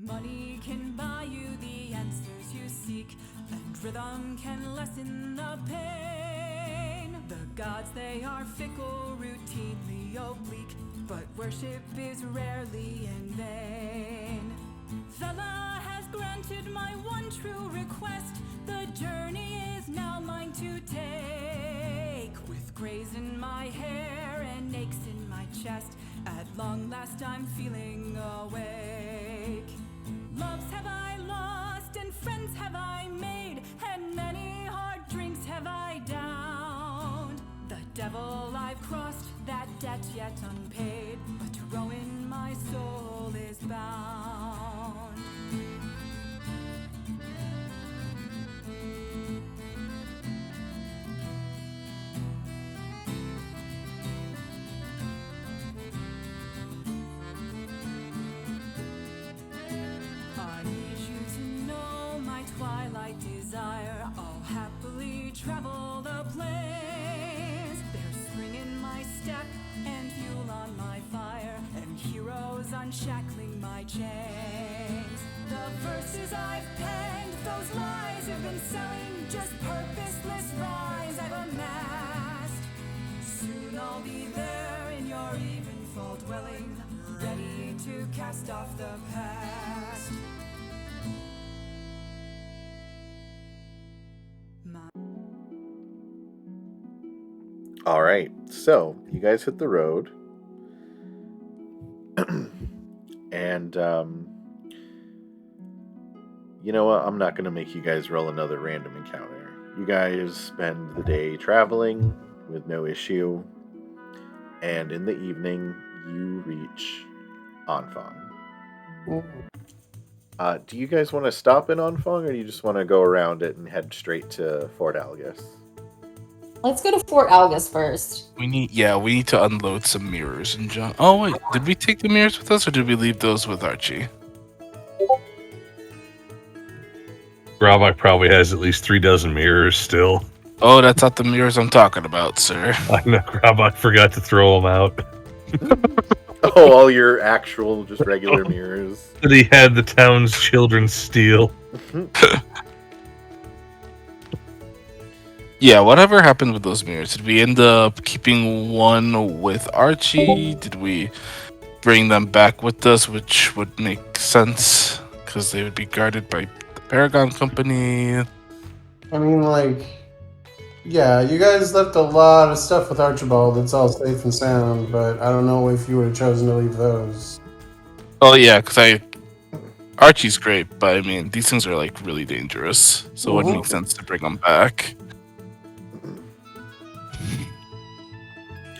Money can buy you the answers you seek, and rhythm can lessen the pain. The gods, they are fickle, routinely oblique, but worship is rarely in vain. Vela has granted my one true request. The journey is now mine to take. With grays in my hair and aches in my chest, at long last I'm feeling awake. Loves have I lost and friends have I made, and many hard drinks have I downed. The devil I've crossed, that debt yet unpaid, but to ruin my soul is bound. I need you to know my twilight desire. I'll happily travel the plains. There's spring in my step and fuel on my fire, and heroes unshackling my chains. The verses I've penned, those lies have been selling, just purposeless rise I've amassed. Soon I'll be there in your even fall dwelling, ready to cast off the past. All right, so you guys hit the road, and you know what? I'm not going to make you guys roll another random encounter. You guys spend the day traveling with no issue, and in the evening, you reach Anfang. Do you guys want to stop in Anfang, or do you just want to go around it and head straight to Fort Algus? Let's go to Fort Algus first. We need to unload some mirrors and junk. Oh wait, did we take the mirrors with us, or did we leave those with Archie? Grabak probably has at least 36 mirrors still. Oh, that's not the mirrors I'm talking about, sir. I know Grabak forgot to throw them out. Oh, all your actual, just regular mirrors. That he had the town's children steal. Yeah, whatever happened with those mirrors? Did we end up keeping one with Archie? Did we bring them back with us, which would make sense, because they would be guarded by the Paragon company? I mean, like, yeah, you guys left a lot of stuff with Archibald. It's all safe and sound, but I don't know if you would have chosen to leave those. Oh yeah, because Archie's great, but I mean, these things are like really dangerous, so it would make sense to bring them back.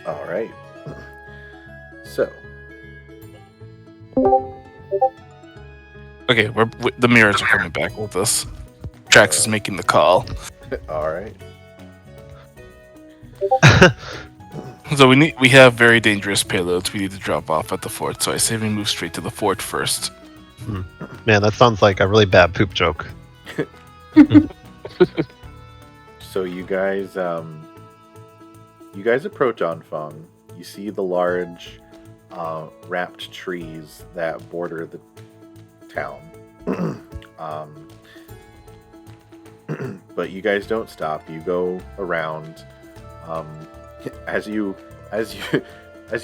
All right. So. Okay, the mirrors are coming back with us. Trax is making the call. All right. So we have very dangerous payloads we need to drop off at the fort. So I say we move straight to the fort first. Man, that sounds like a really bad poop joke. So you guys approach Anfang. You see the large wrapped trees that border the town. But you guys don't stop. You go around. As you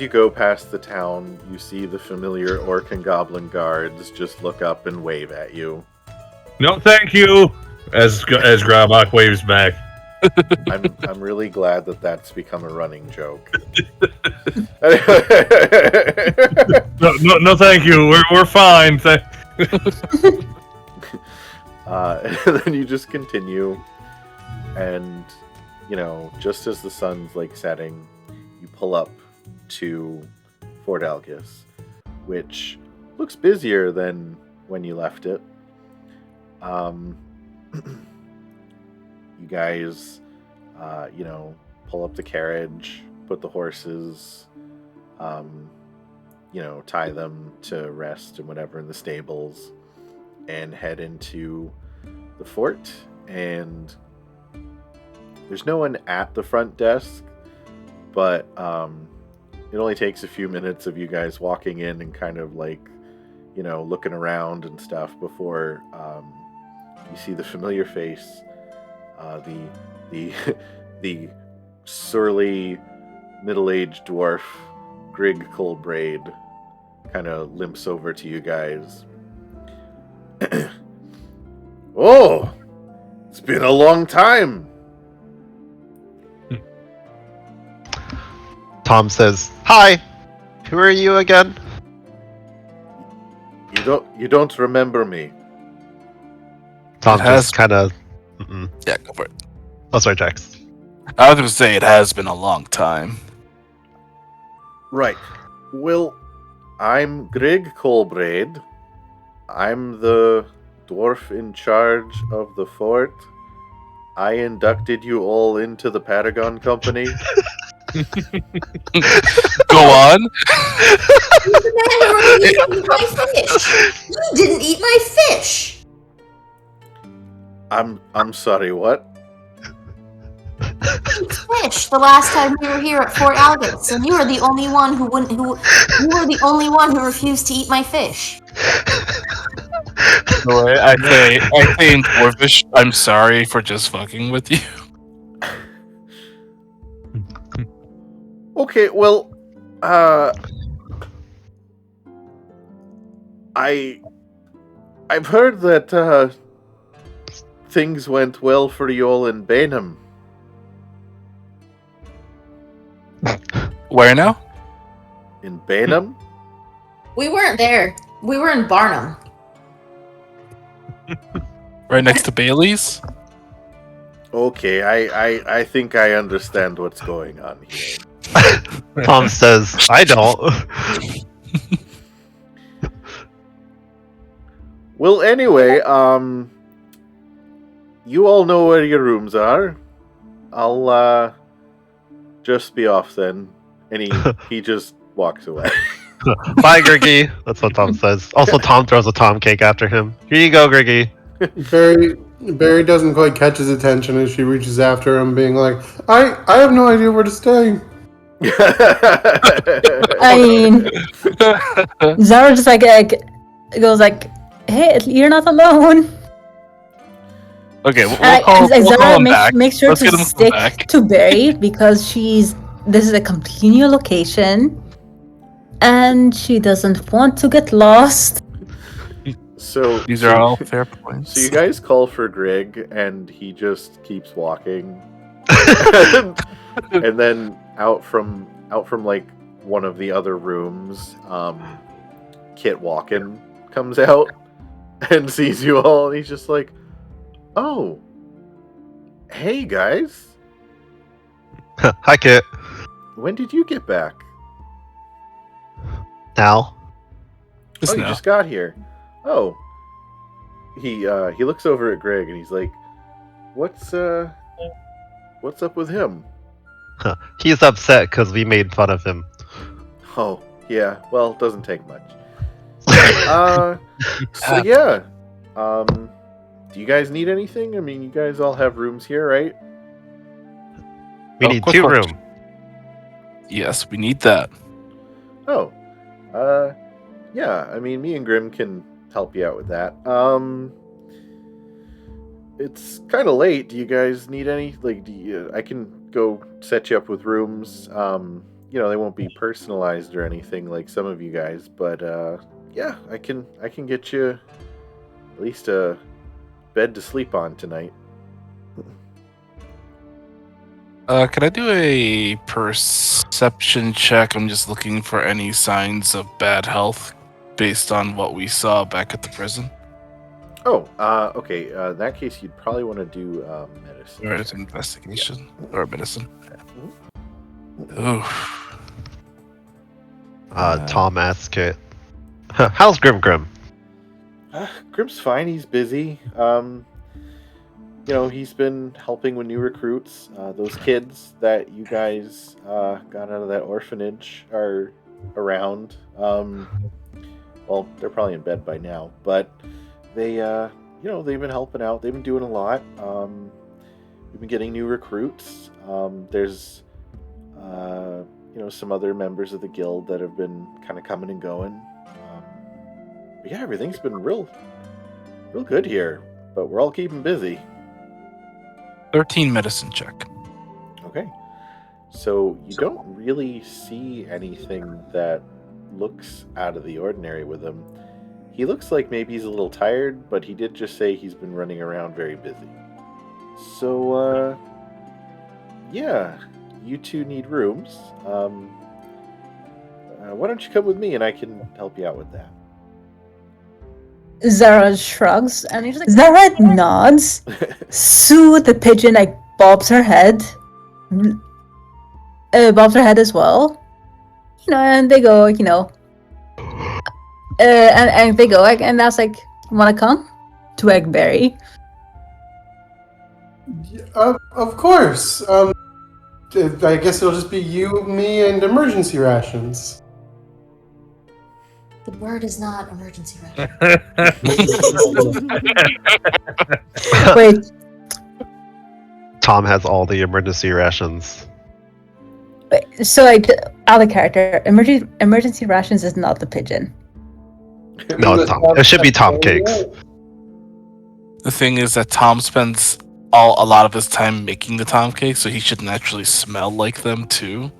go past the town, you see the familiar orc and goblin guards just look up and wave at you. No, thank you. As Grabak waves back. I'm really glad that that's become a running joke. No, thank you. We're fine. And then you just continue, and just as the sun's like setting, you pull up to Fort Algus, which looks busier than when you left it. You guys, pull up the carriage, put the horses, tie them to rest and whatever in the stables, and head into the fort. And there's no one at the front desk, but it only takes a few minutes of you guys walking in and kind of like, looking around and stuff before you see the familiar face. The the surly middle-aged dwarf Grig Colbraid kind of limps over to you guys. Oh, it's been a long time. Tom says, "Hi, who are you again?" You don't remember me. Tom It has- just kind of. Yeah, go for it. Oh, sorry, Jax. I was going to say it has been a long time. Right. Well, I'm Grig Colbraid. I'm the dwarf in charge of the fort. I inducted you all into the Paragon Company. Go on. You're the man who refused to eat my fish. You didn't eat my fish. I'm sorry, what? Fish. The last time we were here at Fort Algus, and you were the only one who wouldn't. You were the only one who refused to eat my fish. I say in Dwarvish, I'm sorry for just fucking with you. Okay, well, I've heard that things went well for you all in Bainham. Where now? In Bainham? We weren't there. We were in Barnum. Right next to Bailey's? Okay, I think I understand what's going on here. Tom says, "I don't." Well, anyway, you all know where your rooms are. I'll just be off then. And he just walks away. Bye, Griggy. That's what Tom says. Also, Tom throws a Tom cake after him. Here you go, Griggy. Barry doesn't quite catch his attention as she reaches after him, being like, I have no idea where to stay. I mean, Zara just goes like, "Hey, you're not alone." Okay, we'll call Zara him back. make sure Let's to get him stick back. to Barry because this is a continual location, and she doesn't want to get lost. So These are all fair points. So you guys call for Greg, and he just keeps walking, and then out from like one of the other rooms, Kit Walken comes out and sees you all, and he's just like, "Oh, hey guys, Hi, Kit. when did you get back? Now. Just You now. just got here. Oh." He looks over at Greg and he's like, what's up with him?" He's upset because we made fun of him. Oh, yeah. Well, it doesn't take much. So yeah. Do you guys need anything? I mean, you guys all have rooms here, right? We Oh, need quick 2 question. room. Yes, we need that. Oh. Yeah, I mean, me and Grim can help you out with that. It's kind of late. Do you guys need any? Like, I can go set you up with rooms. They won't be personalized or anything like some of you guys, but yeah, I can get you at least a bed to sleep on tonight. Can I do a perception check? I'm just looking for any signs of bad health based on what we saw back at the prison. Oh, okay. In that case, you'd probably want to do medicine. Or it's investigation. Or medicine. Ooh. Tom asks Kit, "How's Grim? Grim's fine. He's busy. He's been helping with new recruits. Those kids that you guys got out of that orphanage are around. Well, they're probably in bed by now, but they, they've been helping out. They've been doing a lot. We've been getting new recruits. There's, some other members of the guild that have been kind of coming and going. Yeah, everything's been real good here, but we're all keeping busy. 13 medicine check. Okay. So you don't really see anything that looks out of the ordinary with him. He looks like maybe he's a little tired, but he did just say he's been running around very busy. So, yeah, you two need rooms. Why don't you come with me and I can help you out with that? Zara shrugs and he's like, Zara nods. Sue the pigeon like bobs her head. Bobs her head as well. And they go, and they go, and that's like, wanna come to Eggberry? Of course. I guess it'll just be you, me, and emergency rations. The word is not emergency ration. Wait, Tom has all the emergency rations. so out of character, emergency rations is not the pigeon. No, it's Tom. It should be Tom Cakes. The thing is that Tom spends a lot of his time making the Tom cakes, so he should naturally smell like them too.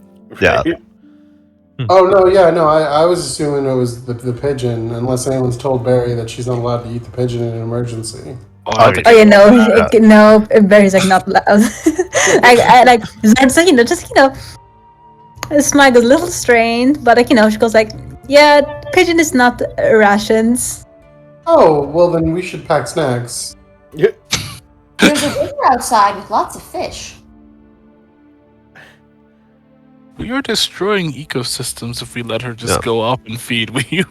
Yeah. Right? Oh, no, yeah, no, I was assuming it was the pigeon, unless anyone's told Barry that she's not allowed to eat the pigeon in an emergency. Oh, Oh yeah, no, Barry's like not loud. I like Zara's like, just smile a little strained, but she goes like, yeah, pigeon is not rations. Oh, well then we should pack snacks. Yeah. There's a river outside with lots of fish. We are destroying ecosystems if we let her just go up and feed you.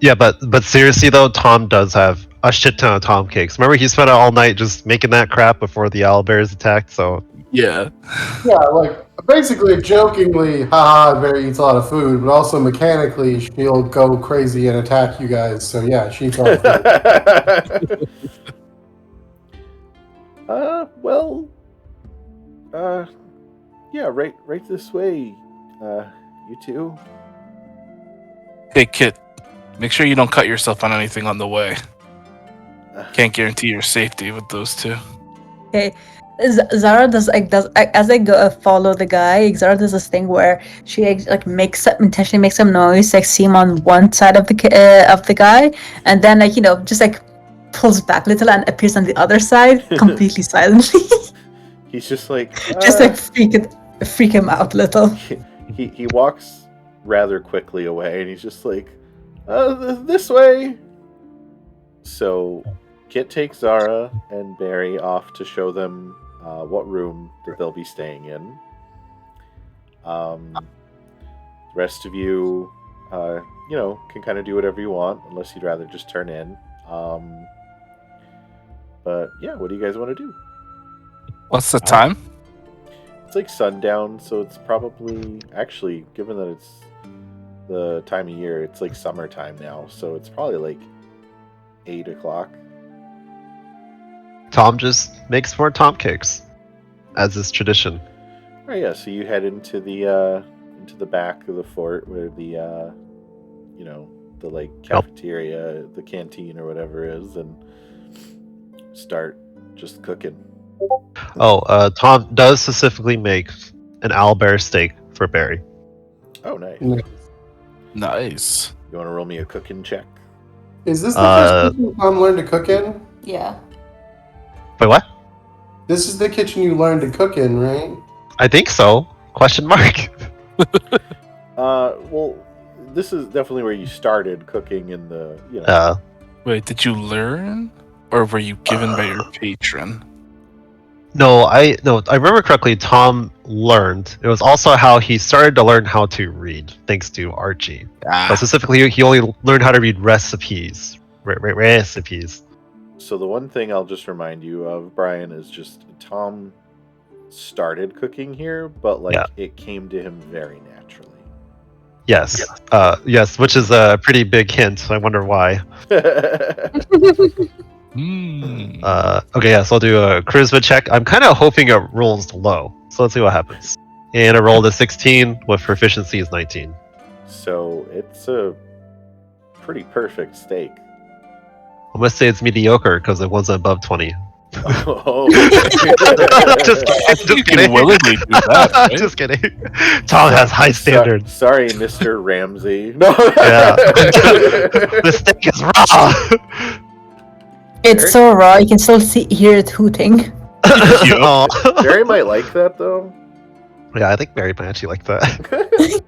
Yeah, but seriously though, Tom does have a shit ton of Tom Cakes. Remember, he spent all night just making that crap before the owlbears attacked. So Yeah. Yeah, like, basically, jokingly, haha, Barry eats a lot of food, but also mechanically, she'll go crazy and attack you guys, so yeah, she eats a lot of food. Yeah, right this way, you two. Hey, Kit, make sure you don't cut yourself on anything on the way. Can't guarantee your safety with those two. Okay, Zara does as I go follow the guy. Zara does this thing where she intentionally makes some noise, see him on one side of the guy, and then just pulls back a little and appears on the other side completely silently. He's just like just freak him out a little. He walks rather quickly away, and he's just like, this way. So Kit takes Zara and Barry off to show them what room that they'll be staying in. The rest of you, can kind of do whatever you want, unless you'd rather just turn in. But yeah, what do you guys want to do? What's the time? It's like sundown, so it's probably, actually, given that it's the time of year, it's like summertime now, so it's probably like 8 o'clock. Tom just makes more Tom Cakes, as is tradition. Oh yeah, so you head into the back of the fort where the the like cafeteria, the canteen or whatever is, and start just cooking. Tom does specifically make an owlbear steak for Barry. Oh, nice. Nice. You want to roll me a cooking check? Is this the first kitchen Tom learned to cook in? Yeah. Wait, what? This is the kitchen you learned to cook in, right? I think so. Question mark. Well, this is definitely where you started cooking in the, Wait, did you learn? Or were you given by your patron? No, I remember correctly. Tom learned. It was also how he started to learn how to read, thanks to Archie. But specifically, he only learned how to read recipes. Recipes. So the one thing I'll just remind you of, Brian, is just Tom started cooking here, but it came to him very naturally. Yes. Yes, which is a pretty big hint. I wonder why. Okay, yeah, so I'll do a charisma check. I'm kind of hoping it rolls low, so let's see what happens. And I rolled a 16 with proficiency is 19. So it's a pretty perfect steak. I'm gonna say it's mediocre because it wasn't above 20. Oh, Just I think you can kidding. willingly do that, right? Just kidding. Tom has high standards. Sorry, Mr. Ramsey. No. Yeah. The steak is raw. It's so raw, you can still hear it hooting. Aw. Barry might like that though. Yeah, I think Barry might actually like that.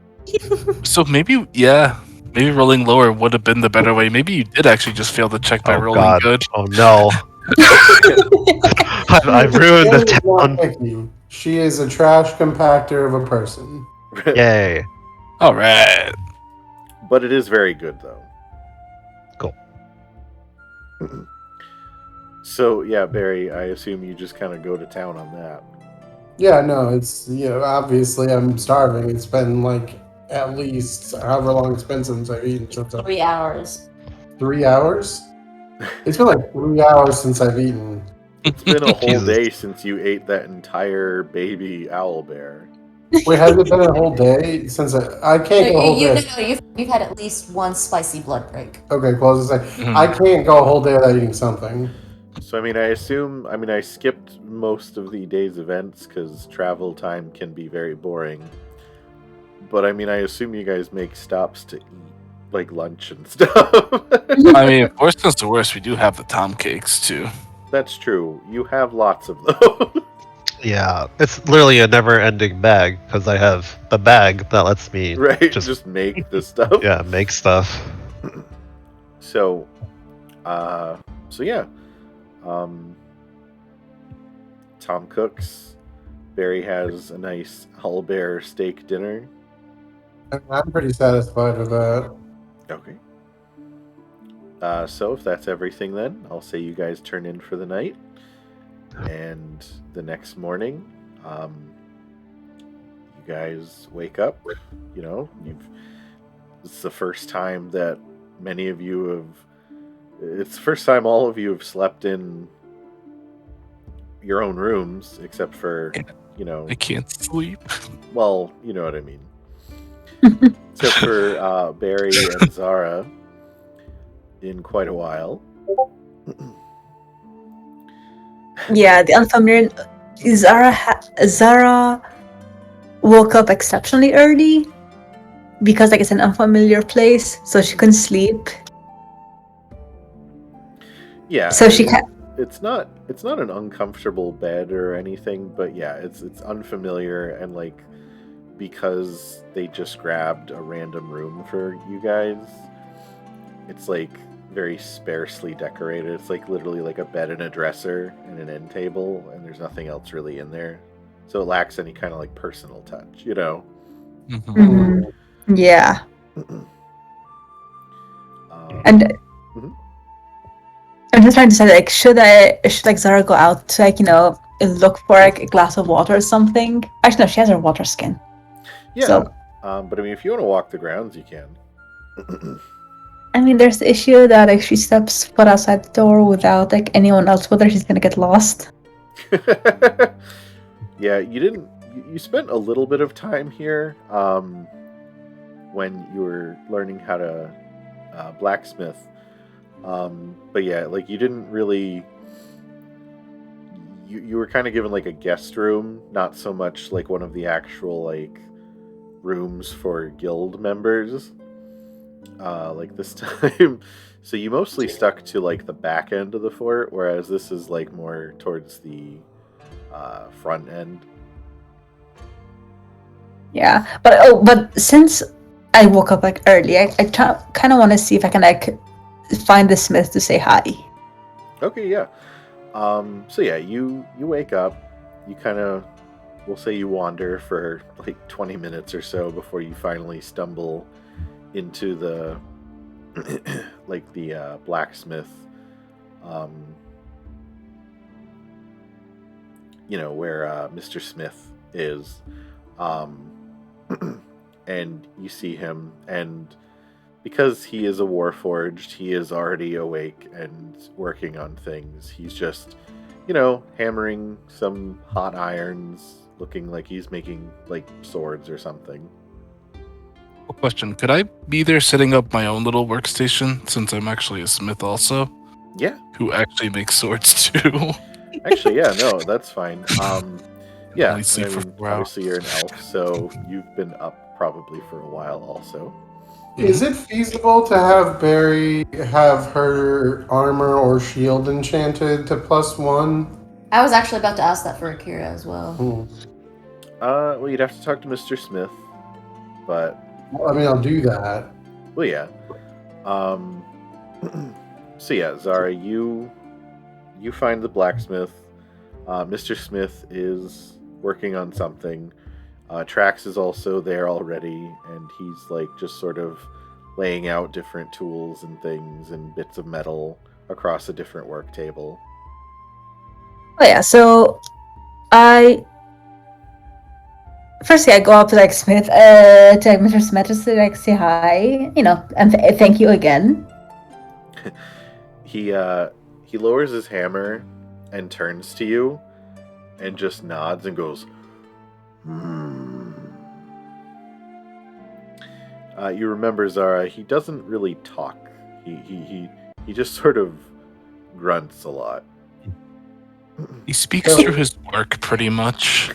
So maybe, yeah, maybe rolling lower would have been the better way. Maybe you did actually just fail the check by Oh rolling god. good. Oh no. I've ruined the Barry's not town. picky. She is a trash compactor of a person. Yay. All right. But it is very good though. Cool. So yeah, Barry, I assume you just kind of go to town on that. Yeah, no, it's obviously I'm starving. It's been like at least however long it's been since I've eaten. 3 hours. 3 hours? It's been like 3 hours since I've eaten. It's been a whole Jesus. day since you ate that entire baby owl bear. Wait, has it been a whole day since I can't go a whole day? You've had at least one spicy blood break. Okay, well, I was gonna say Mhm. I can't go a whole day without eating something. So I skipped most of the day's events because travel time can be very boring. But I assume you guys make stops to eat, like lunch and stuff. I mean, if worst comes to worst, we do have the Tom cakes too. That's true. You have lots of those. Yeah, it's literally a never-ending bag because I have the bag that lets me Right? Just- Just make the stuff. yeah make stuff. So yeah. Tom cooks. Barry has a nice owlbear steak dinner. I'm pretty satisfied with that. Okay. So if that's everything, then I'll say you guys turn in for the night, and the next morning, you guys wake up. It's the first time that many of you have. It's the first time all of you have slept in your own rooms, except for, I can't sleep. well, you know what I mean. Except for Barry and Zara in quite a while. Yeah, the unfamiliar. Zara woke up exceptionally early because it's an unfamiliar place, so she couldn't sleep. Yeah. So she can't. It's not an uncomfortable bed or anything, but yeah, it's unfamiliar, and like because they just grabbed a random room for you guys, it's like very sparsely decorated. It's like literally like a bed and a dresser and an end table, and there's nothing else really in there. So it lacks any kind of like personal touch, Mhm. Mhm. Yeah, and I'm just trying to decide, like, should like Zara go out to, like, look for like a glass of water or something? Actually, no, she has her water skin. yeah. So- But if you want to walk the grounds, you can. I mean, there's the issue that if she steps foot outside the door without like anyone else with her, she's gonna get lost. Yeah, you spent a little bit of time here when you were learning how to blacksmith, but yeah, like you didn't really, you were kind of given like a guest room, not so much like one of the actual like rooms for guild members, like this time. So you mostly stuck to like the back end of the fort, whereas this is like more towards the front end. Yeah, but since I woke up like early, I kind of want to see if I can like find the smith to say hi. Okay, yeah. So yeah, you wake up, you kind of, we'll say you wander for like 20 minutes or so before you finally stumble into the like the blacksmith, where Mr. Smith is, and you see him, and because he is a warforged, he is already awake and working on things. He's just, hammering some hot irons, looking like he's making like swords or something. Question: could I be there setting up my own little workstation since I'm actually a smith also, Yeah. who actually makes swords too? Actually, yeah, no, that's fine. Yeah, Only sleep I for mean, 4 hours. obviously you're an elf, so you've been up probably for a while also. Is it feasible to have Barry have her armor or shield enchanted to +1? I was actually about to ask that for Akira as well. Well, you'd have to talk to Mr. Smith, but I mean, I'll do that. well, yeah. So yeah, Zara, you find the blacksmith. Mr. Smith is working on something. Trax is also there already, and he's like just sort of laying out different tools and things and bits of metal across a different work table. Oh yeah, so firstly I go up to like Smith, to like Mr. Smith just to like say hi, and thank you again. He lowers his hammer and turns to you and just nods and goes, you remember, Zara, he doesn't really talk. He just sort of grunts a lot. He speaks through his work pretty much.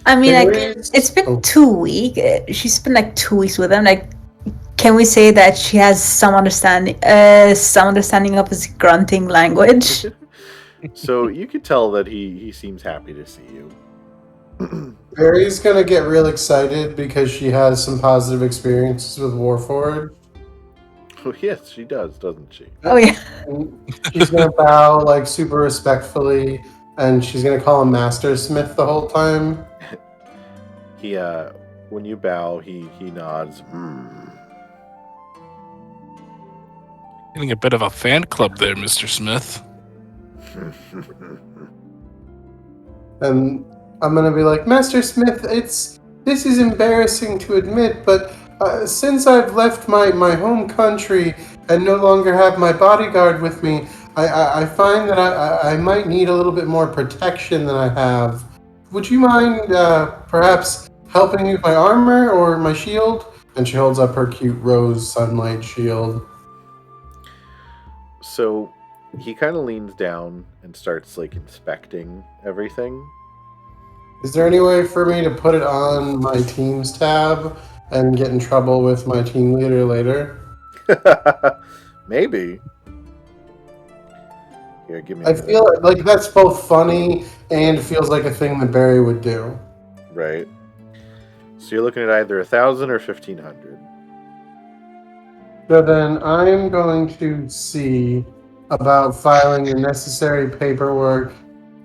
I mean, like, it's been 2 weeks. She's been like 2 weeks with him. Like, can we say that she has some understanding of his grunting language? So you could tell that he seems happy to see you. Barry's gonna get real excited because she has some positive experiences with Warforged. Oh, yes, she does, doesn't she? Oh yeah. She's gonna bow like super respectfully, and she's gonna call him Master Smith the whole time. He when you bow, he nods. Getting a bit of a fan club there, Mr. Smith. And I'm gonna be like, Master Smith, this is embarrassing to admit, but since I've left my home country and no longer have my bodyguard with me, I find that I might need a little bit more protection than I have. Would you mind perhaps helping me with my armor or my shield? And she holds up her cute rose sunlight shield. So he kind of leans down and starts like inspecting everything. Is there any way for me to put it on my teams tab and get in trouble with my team leader later? Maybe. Here, give me. I feel like that's both funny and feels like a thing that Barry would do. Right. So you're looking at either 1,000 or 1,500. So then I'm going to see about filing the necessary paperwork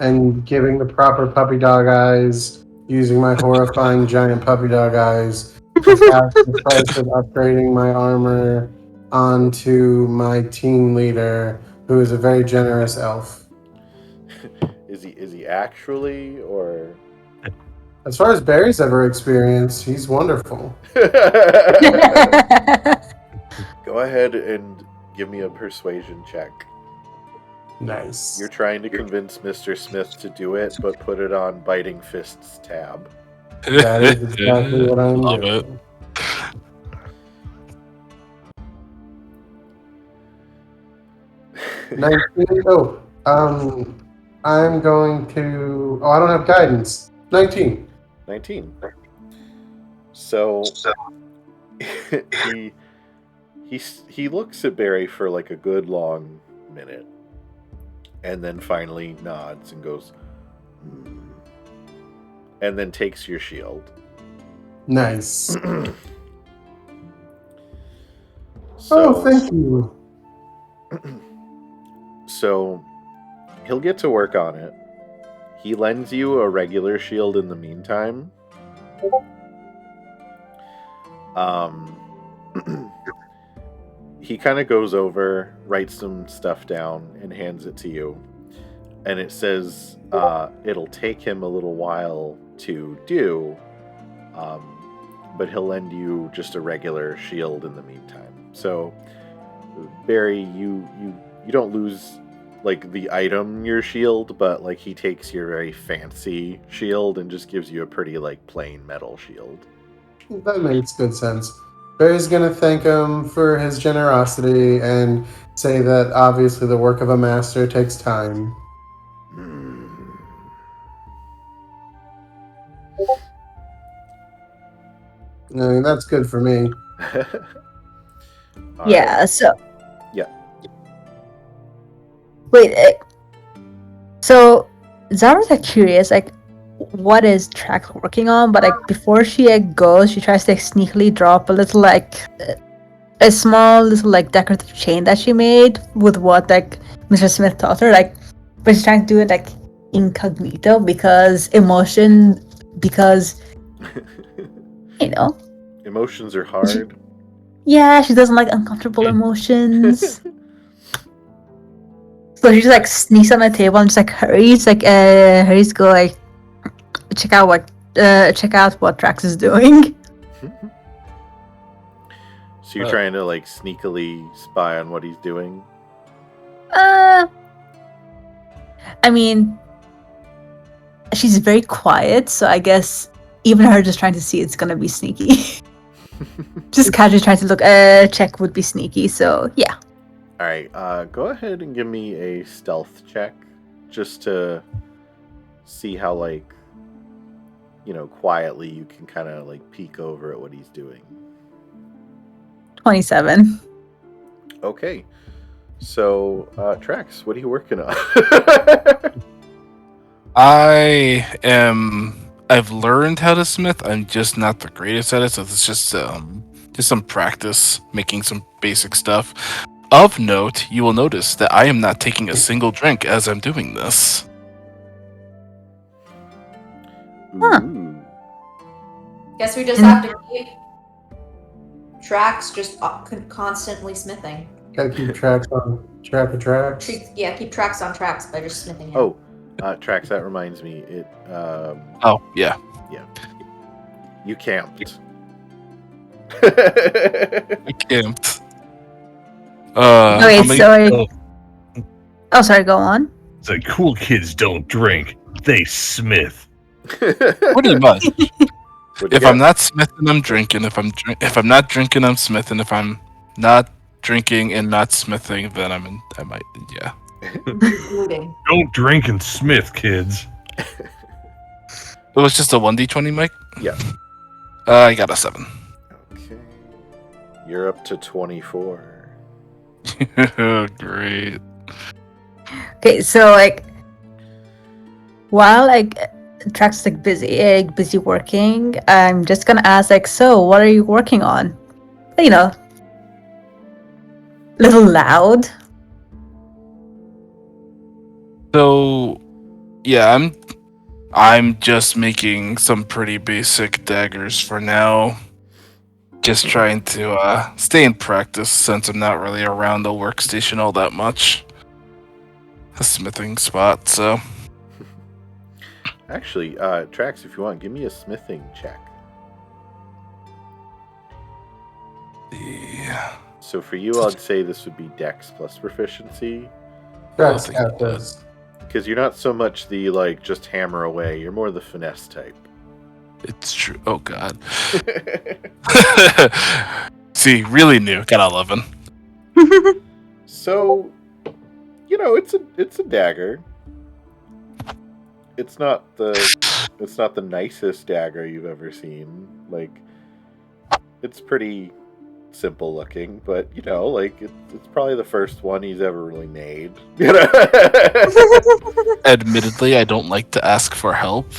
and giving the proper puppy dog eyes, using my horrifying giant puppy dog eyes to pass the price of upgrading my armor onto my team leader, who is a very generous elf. Is he actually, or? As far as Barry's ever experienced, he's wonderful. Go ahead and give me a persuasion check. Nice. You're trying to convince Mr. Smith to do it, but put it on Biting Fists tab. That is exactly what I'm Love doing. it. 19. I'm going to. Oh, I don't have guidance. 19. 19. So he looks at Barry for like a good long minute, and then finally nods and goes, and then takes your shield. Nice. So, thank you. So he'll get to work on it. He lends you a regular shield in the meantime. He kind of goes over, writes some stuff down, and hands it to you. And it says it'll take him a little while to do, but he'll lend you just a regular shield in the meantime. So, Barry, you don't lose like the item, your shield, but like he takes your very fancy shield and just gives you a pretty like plain metal shield. That makes good sense. Barry's gonna thank him for his generosity and say that obviously the work of a master takes time. I mean, that's good for me. All Yeah. right. So Yeah. wait. So Zara's like curious, like what is Trax working on? But like before she goes, she tries to like, sneakily drop a little like a small little like decorative chain that she made with what like Mr. Smith taught her. Like, but she's trying to do it like incognito because you know. Emotions are hard. Yeah, she doesn't like uncomfortable emotions. So she just like sneaks on the table and just like hurries to go like check out what Trax is doing. So you're trying to like sneakily spy on what he's doing? I mean, she's very quiet, so I guess even her just trying to see it's gonna be sneaky. Just casually trying to look check would be sneaky, so yeah. Alright, go ahead and give me a stealth check. Just to see how, like, quietly you can kind of, like, peek over at what he's doing. 27. Okay. So, Trax, what are you working on? I've learned how to smith. I'm just not the greatest at it, so it's just some practice making some basic stuff. Of note, you will notice that I am not taking a single drink as I'm doing this. Huh. Ooh. Guess we just have to keep tracks just constantly smithing. Gotta keep track of tracks. Keep tracks on tracks by just smithing it. Oh, Trax, that reminds me. Oh, yeah. You camped. I camped. Oh, sorry, go on. It's like cool kids don't drink; they smith. Pretty much. What'd you If get? I'm not smithing, I'm drinking. If I'm not drinking, I'm smithing. If I'm not drinking and not smithing, then I might, yeah. Looting. Don't drink and smith, kids. It was just a 1d20, Mike? Yeah. I got a 7. Okay. You're up to 24. Great. Okay, so like while like Trax is like busy working, I'm just gonna ask like, so what are you working on? Little loud. So, yeah, I'm just making some pretty basic daggers for now. Just trying to stay in practice since I'm not really around the workstation all that much. A smithing spot, so. Actually, Trax, if you want, give me a smithing check. Yeah. So for you, I'd say this would be Dex plus proficiency. Tracks got this. Because you're not so much the, like, just hammer away. You're more the finesse type. It's true. Oh, God. See, really new. Got 11. So, it's a dagger. It's not the nicest dagger you've ever seen. Like, it's pretty simple looking, but it's probably the first one he's ever really made. Admittedly, I don't like to ask for help.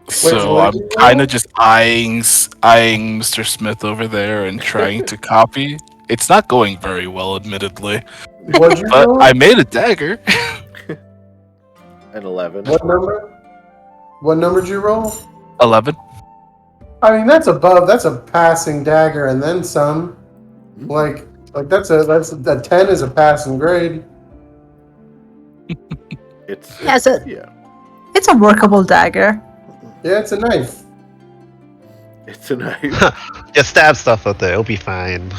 So what I'm did you kind roll? of just eyeing Mr. Smith over there and trying to copy. It's not going very well, admittedly. What'd you But roll? I made a dagger. An 11. What number? What number did you roll? 11. I mean, that's a passing dagger and then some. Like that's a 10 is a passing grade. It's Yeah, it's a workable dagger. Yeah, it's a knife. It's a knife. Just stab stuff with it. It'll be fine.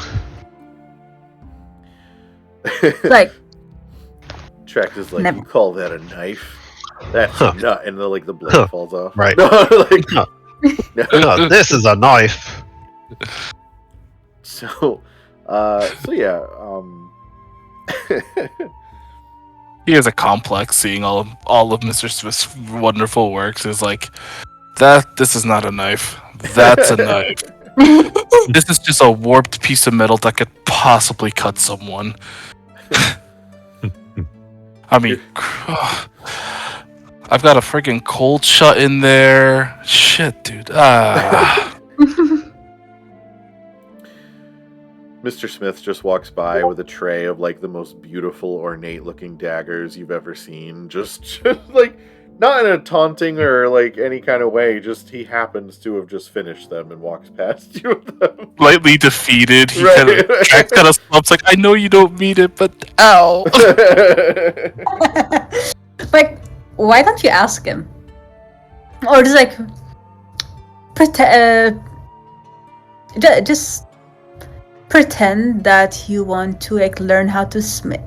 Like, Track is like, Never. you call that a knife? That's Huh. a nut, and the blade Huh. falls off. Right. No, like, Huh. no. No, this is a knife. So, yeah. He has a complex seeing all of Mr. Smith's wonderful works. Is like that. This is not a knife. That's a knife. This is just a warped piece of metal that could possibly cut someone. I mean, I've got a freaking cold shut in there. Shit, dude. Mr. Smith just walks by with a tray of like the most beautiful, ornate-looking daggers you've ever seen. Just like, not in a taunting or like any kind of way. Just he happens to have just finished them and walks past you with them. Lightly defeated, he Right. kind of slumps like, I know you don't mean it, but ow. Like, why don't you ask him? Or just like just pretend that you want to like learn how to smith.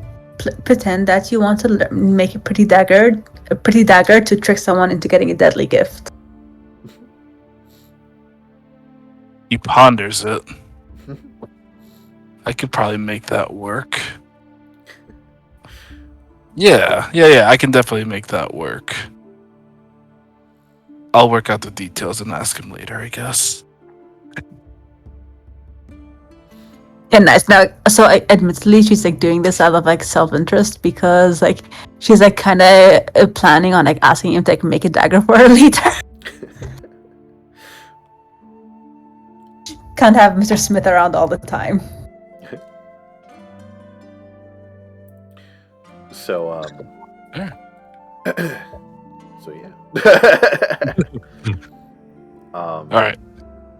Pretend that you want to make a pretty dagger to trick someone into getting a deadly gift. He ponders it. I could probably make that work. Yeah, I can definitely make that work. I'll work out the details and ask him later, I guess. Yeah, nice. Now, so admittedly, she's like doing this out of like self-interest because like she's like kind of planning on like asking him to like make a dagger for her later. Can't have Mr. Smith around all the time. So, so yeah. All right.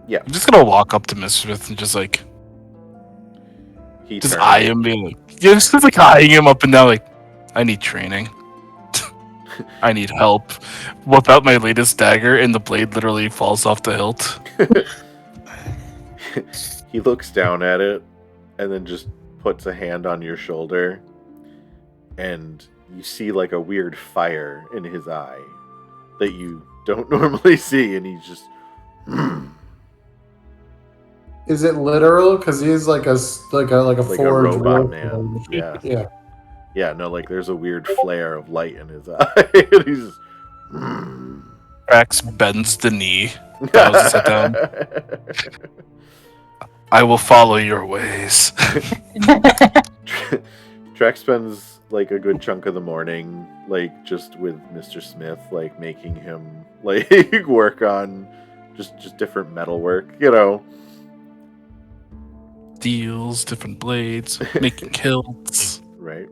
Yeah. I'm just gonna walk up to Mr. Smith and just like, He just turns. eye him, being like, yeah, just like eyeing him up and down, like, I need training. I need help. Whip out my latest dagger, and the blade literally falls off the hilt. He looks down at it and then just puts a hand on your shoulder, and you see like a weird fire in his eye that you don't normally see, and he's just Is it literal? Because he's like a forged robot wolf. man. Yeah. Yeah, no, like there's a weird flare of light in his eye. And he's just, Drax bends the knee, bows his head down. I will follow your ways. Drax spends like a good chunk of the morning, like just with Mr. Smith, like making him like work on just different metal work, you know. Deals, different blades, making hilts. Right.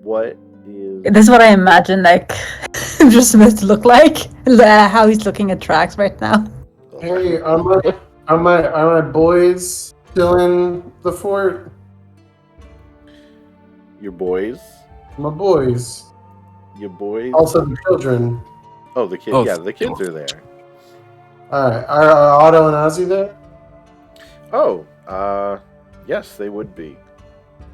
What is This is what I imagine like Mr. Smith to look like. How he's looking at Drax right now. Hey, are my boys still in the fort? your boys? My boys. Your boys? Also the children. Oh, the kids. Oh, Yeah, the kids are there. Alright. Are Otto and Ozzy there? Oh, yes, they would be.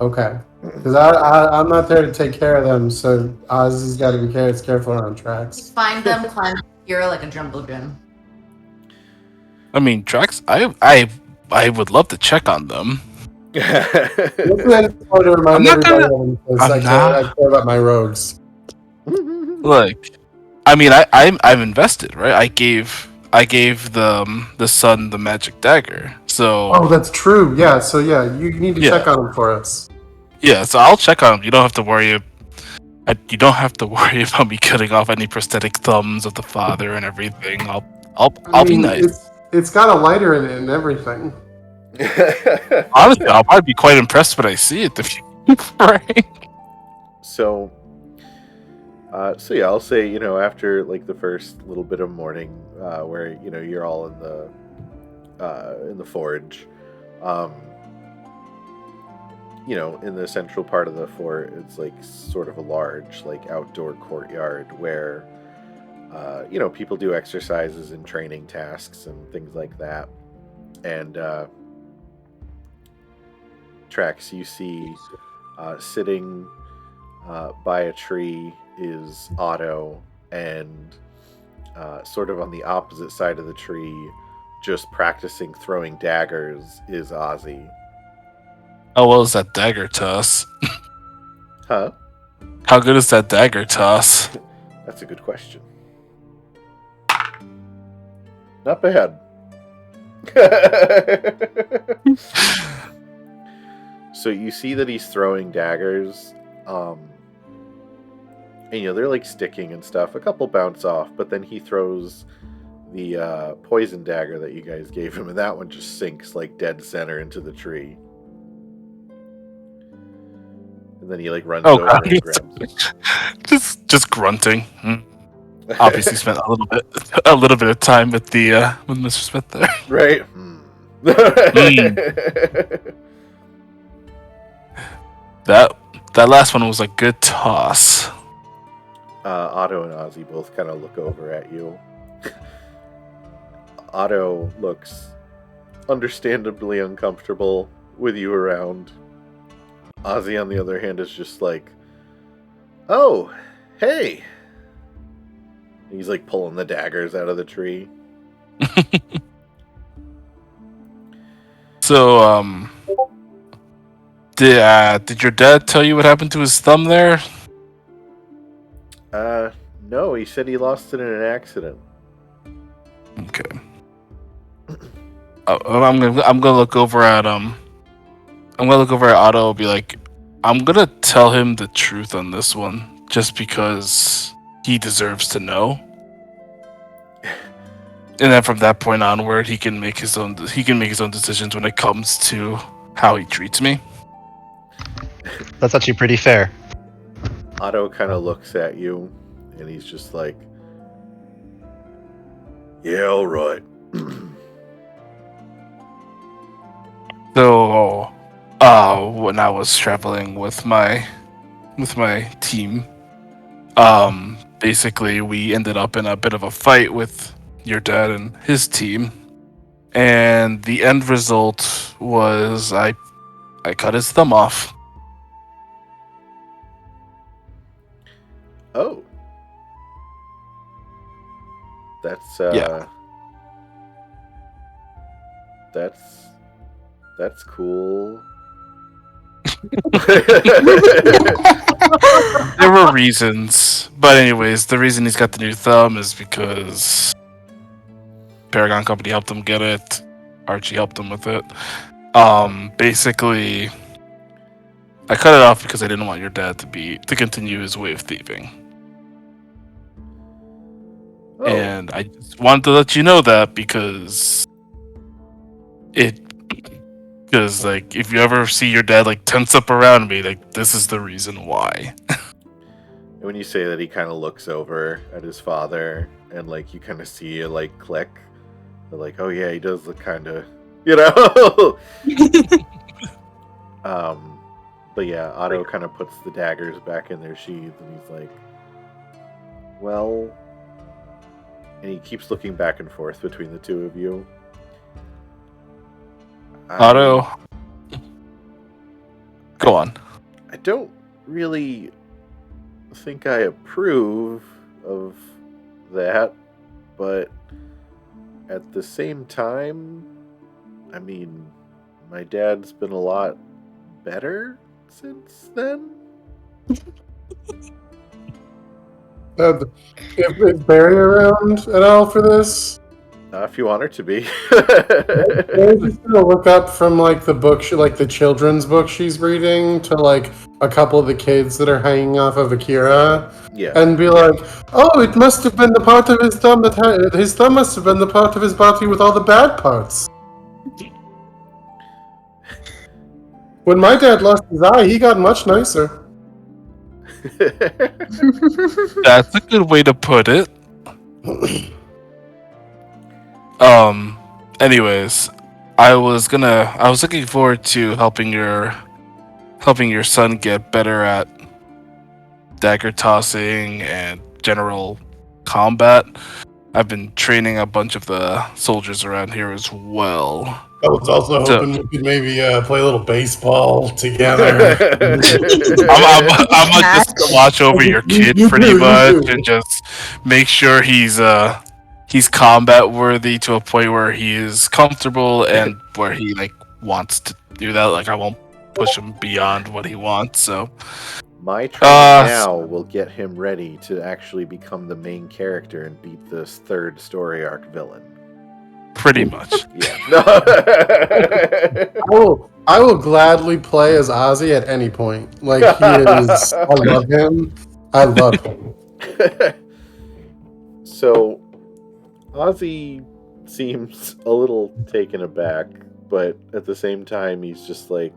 Okay. Because I'm not there to take care of them, so Ozzy's got to be careful around Drax. Find them, climb here like a jungle gym. I mean, Drax, I would love to check on them. I'm not gonna- I care about my rogues. Like, I mean, I'm invested, right? I gave the son the magic dagger, so Oh, that's true. Yeah, so yeah, you need to Yeah. check on them for us. yeah. So I'll check on him. You don't have to worry. You don't have to worry about me cutting off any prosthetic thumbs of the father and everything. I'll be nice. It's got a lighter in it and everything. Honestly, I'll probably be quite impressed when I see it. If you right. So yeah, I'll say, you know, after like the first little bit of morning, where you know you're all in the forge, you know, in the central part of the fort, it's like sort of a large like outdoor courtyard where you know, people do exercises and training tasks and things like that. And Trax, you see sitting by a tree is Otto, and sort of on the opposite side of the tree, just practicing throwing daggers is Ozzy. How well is that dagger toss? Huh? How good is that dagger toss? That's a good question. Not bad. So you see that he's throwing daggers, and they're like sticking and stuff. A couple bounce off, but then he throws the poison dagger that you guys gave him, and that one just sinks like dead center into the tree. And then he like runs over and grabs it. Just grunting. Obviously spent a little bit of time with the with Mr. Smith there. Right. That last one was a good toss. Otto and Ozzy both kind of look over at you. Otto looks understandably uncomfortable with you around. Ozzy, on the other hand, is just like, "Oh, hey." He's like pulling the daggers out of the tree. So, did your dad tell you what happened to his thumb there? No, he said he lost it in an accident. Okay. I'm gonna look over at Otto and be like, I'm gonna tell him the truth on this one, just because he deserves to know. And then from that point onward, he can make his own decisions when it comes to how he treats me. That's actually pretty fair. Otto kind of looks at you, and he's just like, "Yeah, all right." So, when I was traveling with my team, basically we ended up in a bit of a fight with your dad and his team, and the end result was I cut his thumb off. Oh. That's Yeah. That's cool. There were reasons, but anyways, the reason he's got the new thumb is because Paragon Company helped him get it. Archie helped him with it. Basically, I cut it off because I didn't want your dad to continue his way of thieving. Oh. And I just wanted to let you know that because like if you ever see your dad like tense up around me, like this is the reason why. When you say that, he kind of looks over at his father, and like you kind of see it like click. They're like, "Oh yeah, he does look kind of, you know." But yeah, Otto kind of puts the daggers back in their sheath, and he's like, "Well," and he keeps looking back and forth between the two of you. Otto, go on. I don't really think I approve of that, but at the same time, I mean, my dad's been a lot better since then. Is Barry around at all for this? If you want her to be. I'm just gonna look up from like the book, like the children's book she's reading, to like a couple of the kids that are hanging off of Akira, Yeah. and be like, "Oh, it must have been the part of his thumb his thumb must have been the part of his body with all the bad parts." When my dad lost his eye, he got much nicer. That's a good way to put it. Anyways, I was looking forward to helping your son get better at dagger tossing and general combat. I've been training a bunch of the soldiers around here as well. I was also hoping we could maybe play a little baseball together. I'm gonna just watch over your kid pretty much and just make sure he's he's combat worthy to a point where he is comfortable and where he like wants to do that. Like I won't push him beyond what he wants. So My training now will get him ready to actually become the main character and beat this third story arc villain. pretty much. Yeah. I will gladly play as Ozzy at any point. Like he is. I love him. I love him. So, Ozzy seems a little taken aback, but at the same time, he's just like,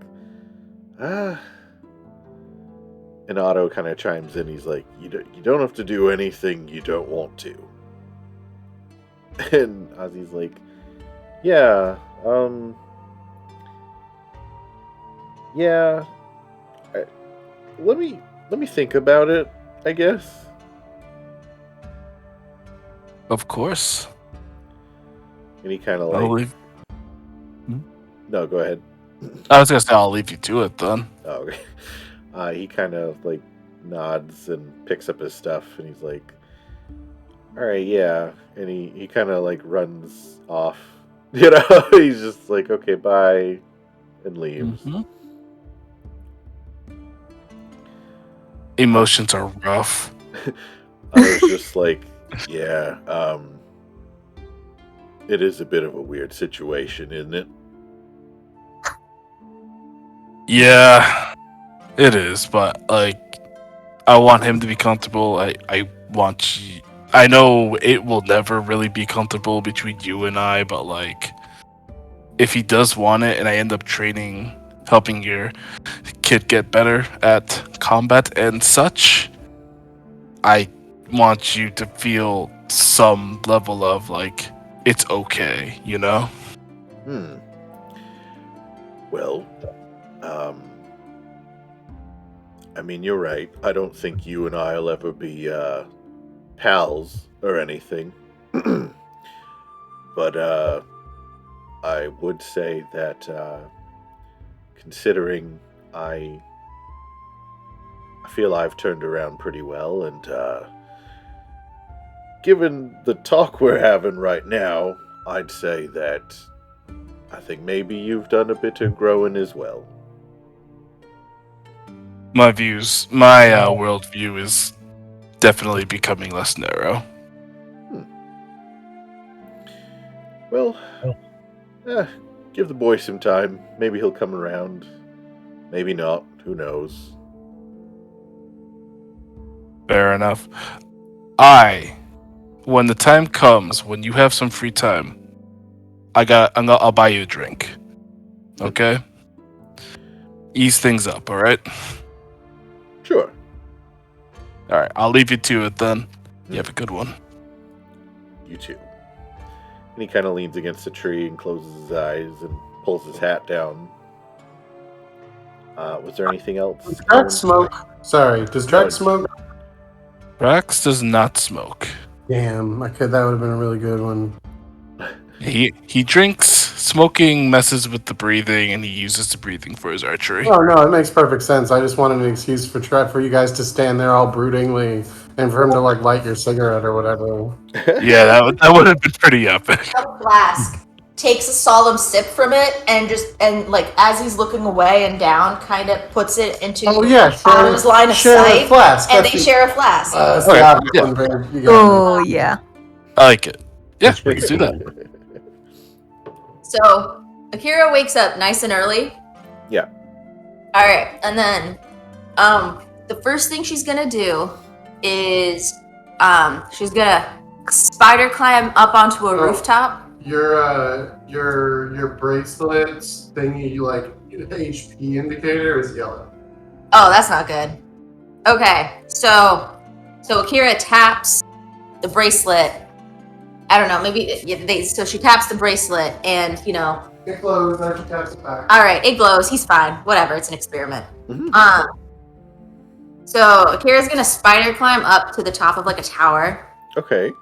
And Otto kind of chimes in. He's like, you don't have to do anything you don't want to. And Ozzy's like, yeah, let me think about it, I guess. Of course. And he kind of I'll like, leave. no, go ahead. I was gonna say I'll leave you to it then. Oh, okay. He kind of like nods and picks up his stuff, and he's like, all right, yeah. And he kind of like runs off. You know, he's just like, okay, bye, and leaves. Mhm. Emotions are rough. I was just like, yeah, it is a bit of a weird situation, isn't it? Yeah, it is, but like, I want him to be comfortable. I want you. I know it will never really be comfortable between you and I, but like, if he does want it, and I end up training, helping your kid get better at combat and such, I want you to feel some level of like it's okay, you know? Well, I mean, you're right. I don't think you and I'll ever be pals or anything. But I would say that considering I feel I've turned around pretty well, and given the talk we're having right now, I'd say that I think maybe you've done a bit of growing as well. My worldview is definitely becoming less narrow. Well, give the boy some time. Maybe he'll come around. Maybe not. Who knows? Fair enough. When the time comes, when you have some free time, I'll buy you a drink. Okay? Ease things up, alright? Sure. Alright, I'll leave you to it then. You have a good one. You too. And he kind of leans against a tree and closes his eyes and pulls his hat down. Was there anything else? Does Drax smoke? Sorry, does Drax smoke? Drax does not smoke. Damn, that would have been a really good one. He drinks. Smoking messes with the breathing, and he uses the breathing for his archery. Oh no, it makes perfect sense. I just wanted an excuse for you guys to stand there all broodingly, and for him to like light your cigarette or whatever. Yeah, that would have been pretty epic. A flask, takes a solemn sip from it, and like as he's looking away and down, kind of puts it into Adam's line of sight, a flask. and they share a flask. That's the obvious one, babe. You got Oh yeah. I like it. Yeah, let's do that. So Akira wakes up nice and early. Yeah. All right, and then the first thing she's gonna do is she's gonna spider climb up onto a rooftop. Your bracelets thingy, like HP indicator is yellow. Oh, that's not good. Okay, so Akira taps the bracelet. I don't know, so she taps the bracelet and, you know. It glows, then she taps it back. All right, it glows, he's fine. Whatever, it's an experiment. Mm-hmm. So Akira's gonna spider climb up to the top of like a tower. Okay.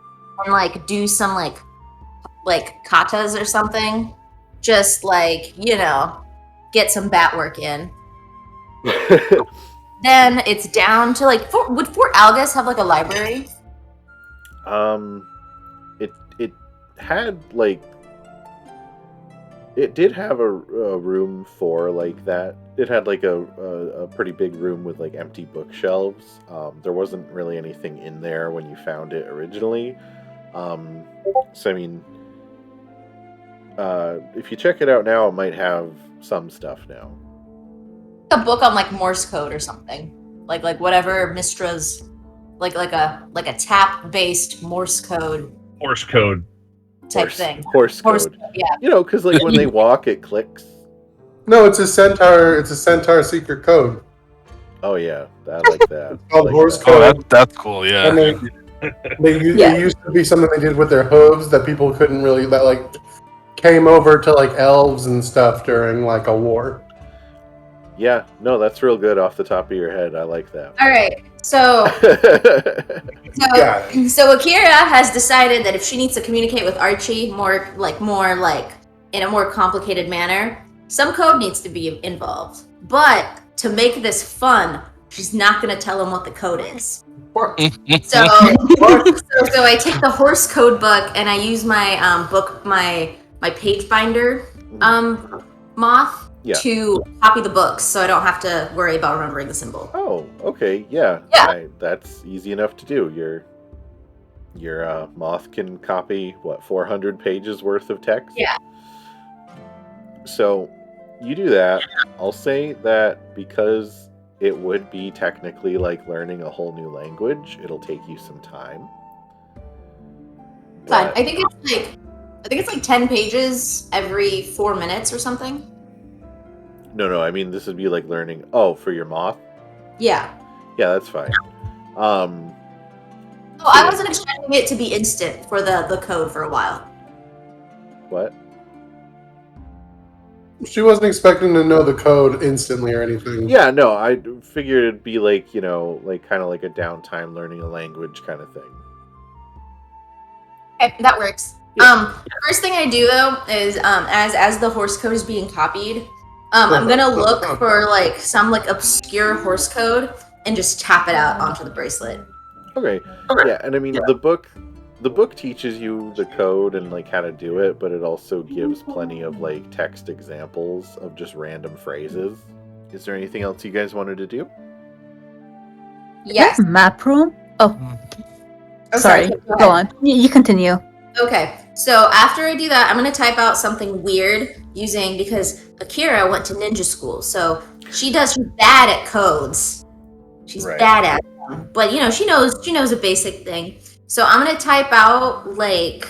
And like do some like katas or something. Just like, you know, get some bat work in. Then it's down to like, would Fort Algus have like a library? It had like it did have a room for like that. It had like a pretty big room with like empty bookshelves. There wasn't really anything in there when you found it originally. So I mean, if you check it out now, it might have some stuff now. A book on like Morse code or something, like whatever Mistra's, like a tap based Morse code Morse code. type thing. Horse code. Yeah. You know, because like when they walk, it clicks. No, it's a centaur. It's a centaur secret code. Oh yeah, I like that. It's called I like horse that. code. Oh, that's cool. Yeah. And it used to be something they did with their hooves that people couldn't really, that like came over to like elves and stuff during like a war. Yeah, no, that's real good off the top of your head. I like that. All right. So Yeah. so Akira has decided that if she needs to communicate with Archie more like in a more complicated manner, some code needs to be involved. But to make this fun, she's not going to tell him what the code is. So I take the horse code book and I use my my page binder moth to copy the books, so I don't have to worry about remembering the symbol. Oh, okay, yeah. That's easy enough to do. Your moth can copy 400 pages worth of text. Yeah. So you do that. I'll say that because it would be technically like learning a whole new language, it'll take you some time. Fine. But- I think it's like 10 pages every 4 minutes or something. No, I mean this would be like learning. Oh, for your moth? Yeah. Yeah, that's fine. I wasn't expecting it to be instant for the code for a while. What? She wasn't expecting to know the code instantly or anything. Yeah, no, I figured it'd be like, like kind of like a downtime learning a language kind of thing. Okay, that works. Yeah. The first thing I do though is as the horse code is being copied, I'm gonna look for like some like obscure horse code and just tap it out onto the bracelet. Okay. Yeah, and I mean the book teaches you the code and like how to do it, but it also gives plenty of like text examples of just random phrases. Is there anything else you guys wanted to do? Yes. Map room? Oh, Oh, sorry. Go on. You continue. Okay, so after I do that, I'm gonna type out something weird because Akira went to ninja school, so she's bad at codes. She's Right. bad at them, but she knows a basic thing. So I'm gonna type out like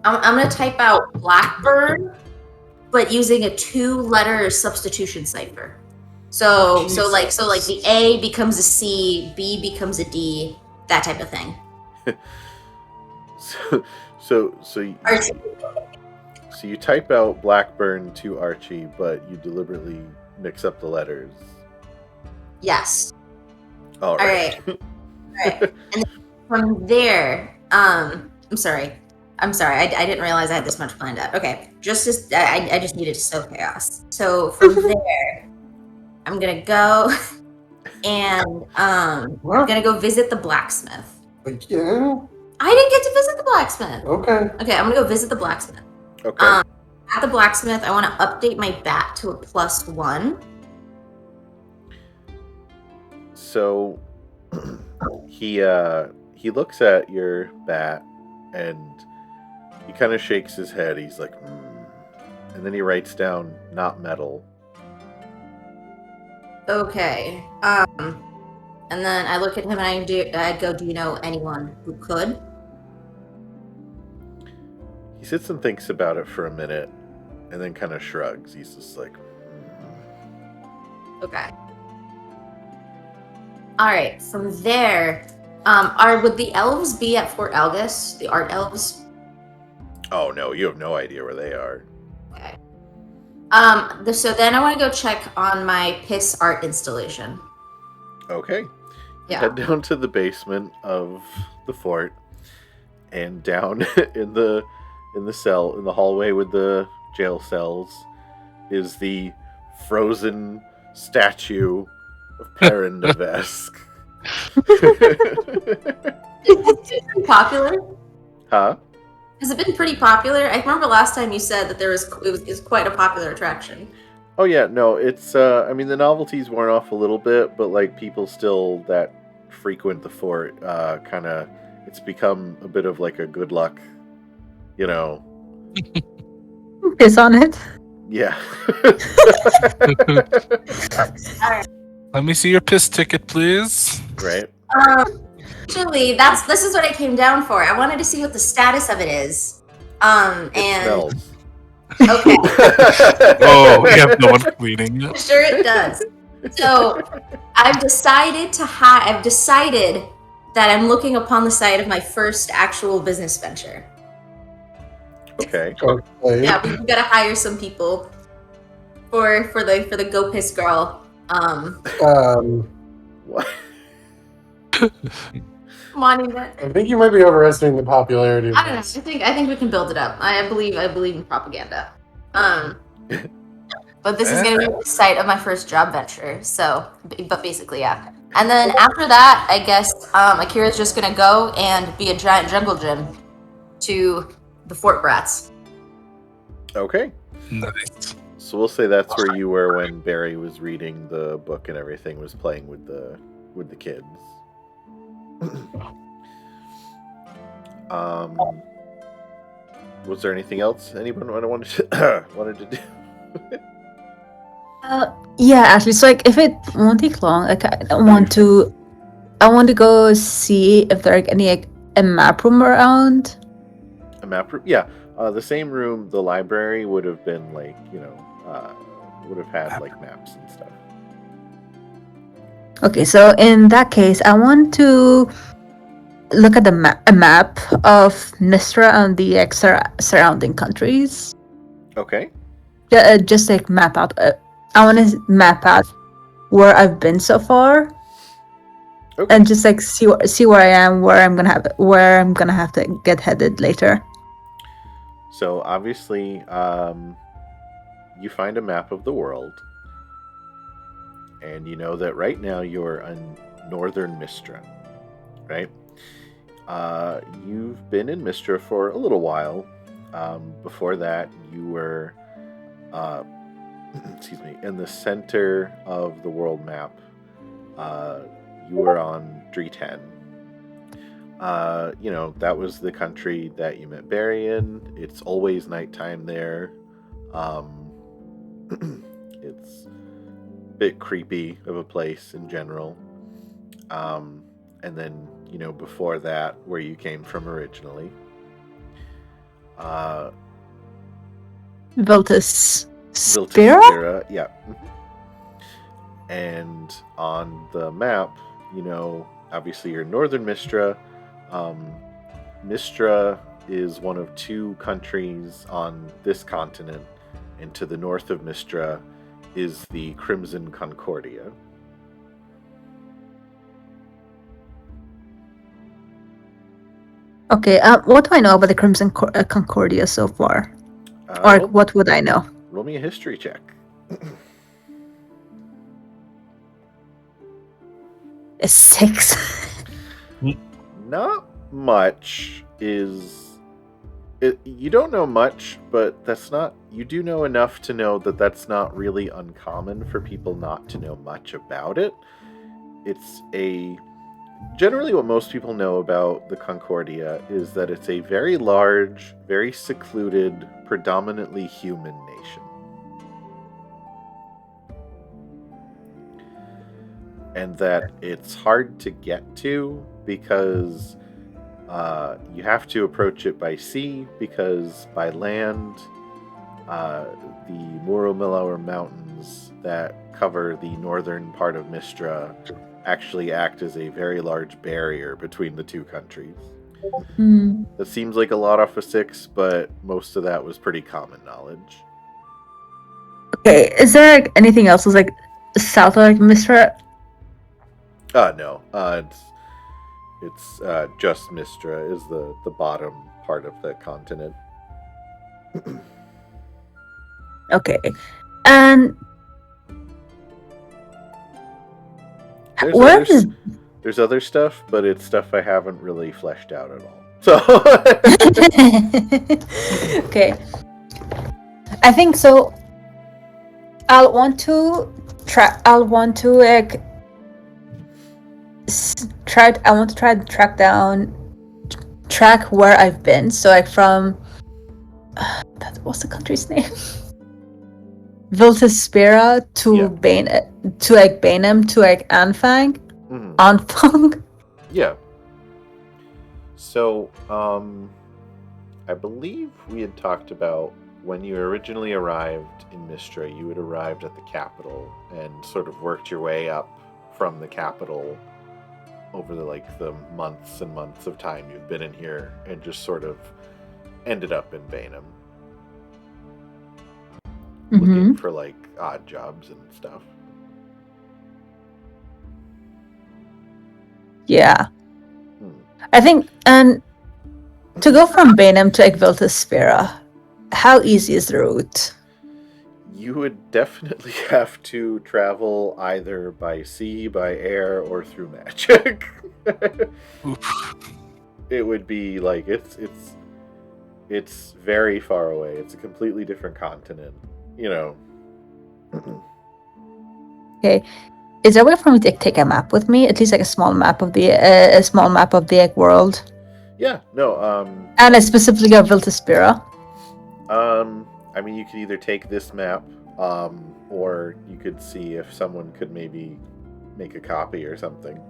I'm gonna type out Blackbird, but using a 2-letter substitution cipher. So like the A becomes a C, B becomes a D, that type of thing. So Archie. So you type out Blackburn to Archie, but you deliberately mix up the letters. Yes. All right. All right. And then from there, I'm sorry. I didn't realize I had this much planned out. Okay, I just needed to sow chaos. So from there, I'm gonna go and I'm gonna go visit the blacksmith. Like, yeah. I didn't get to visit the blacksmith. Okay. I'm gonna go visit the blacksmith. Okay. At the blacksmith, I want to update my bat to a +1. So he looks at your bat and he kind of shakes his head. He's like, and then he writes down "not metal." Okay. And then I look at him and I go, do you know anyone who could? He sits and thinks about it for a minute and then kind of shrugs. He's just like, Okay. All right. From there, would the elves be at Fort Algus? The art elves? oh no, you have no idea where they are. Okay. So then I want to go check on my piss art installation. Okay. Yeah. Head down to the basement of the fort and down in the hallway with the jail cells is the frozen statue of Perrin Nevesk. Is it popular? Huh? Has it been pretty popular? I remember last time you said that it was quite a popular attraction. Oh yeah, no, it's I mean the novelty's worn off a little bit, but like people still that frequent the fort kind of it's become a bit of like a good luck, you know. Piss on it. Yeah. Let me see your piss ticket, please. Right. Actually, this is what I came down for. I wanted to see what the status of it is. It And smells. okay, Oh, we have no one cleaning it. sure it does. So I've decided that I'm looking upon the site of my first actual business venture. Okay. Okay. Yeah, we gotta hire some people for the Go Piss Girl What? monument. I think you might be overestimating the popularity of I don't know. this. I think we can build it up. I believe in propaganda. But this is gonna be the site of my first job venture. So, but basically, yeah. And then after that, I guess Akira's just gonna go and be a giant jungle gym to the Fort Brats. Okay. Nice. So we'll say that's where you were when Barry was reading the book and everything was playing with the kids. Was there anything else anyone wanted to do? Yeah, actually, so like if it won't take long, like I want to go see if there are any like a map room around. A map room? Yeah. The same room, the library would have been like, would have had like maps and stuff. Okay, so in that case, I want to look at a map of Mistra and the surrounding countries. Okay. Just like map out. I want to map out where I've been so far, Okay. and just like see where I am, where I'm gonna have to get headed later. So obviously, you find a map of the world, and you know that right now you're in northern Mistra, right? You've been in Mistra for a little while. Before that, you were, in the center of the world map. You were on Dreten. That was the country that you met Barry in. It's always nighttime there. It's a bit creepy of a place in general. And then, before that, where you came from originally. Viltus Viltus Spira? Spira, yeah. And on the map, obviously you're northern Mistra. Mistra is one of two countries on this continent, and to the north of Mistra is the Crimson Concordia. Okay, what do I know about the Crimson Concordia so far? Or what would I know? Roll me a history check. A 6. Not much is... you don't know much, but that's not... You do know enough to know that that's not really uncommon for people not to know much about it. It's a... Generally, what most people know about the Concordia is that it's a very large, very secluded, predominantly human nation. And that it's hard to get to because you have to approach it by sea, because by land, the Muromilauer Mountains that cover the northern part of Mistra actually act as a very large barrier between the two countries. That seems like a lot off a 6, but most of that was pretty common knowledge. Okay, is there anything else that's like south of like Mistra? No. It's just Mistra is the bottom part of the continent. Okay, and There's other stuff, but it's stuff I haven't really fleshed out at all. So Okay. I think so. I'll want to track. I'll want to like try. I want to try to track where I've been. So like from what's the country's name? Viltaspera to Yeah. to like Bainham to like Anfang. Mhm. Anfang. Yeah. So, I believe we had talked about when you originally arrived in Mistra, you had arrived at the capital and sort of worked your way up from the capital over the months and months of time you've been in here and just sort of ended up in Bainham. Looking for odd jobs and stuff. Yeah. I think, and to go from Bainham to like Viltaspera, how easy is the route? You would definitely have to travel either by sea, by air, or through magic. It would be it's very far away. It's a completely different continent, you know. Okay, is there a way for me to take a map with me? At least like a small map of the like, world. Yeah, no. And it's specifically of Viltaspera. I mean, you could either take this map, or you could see if someone could maybe make a copy or something.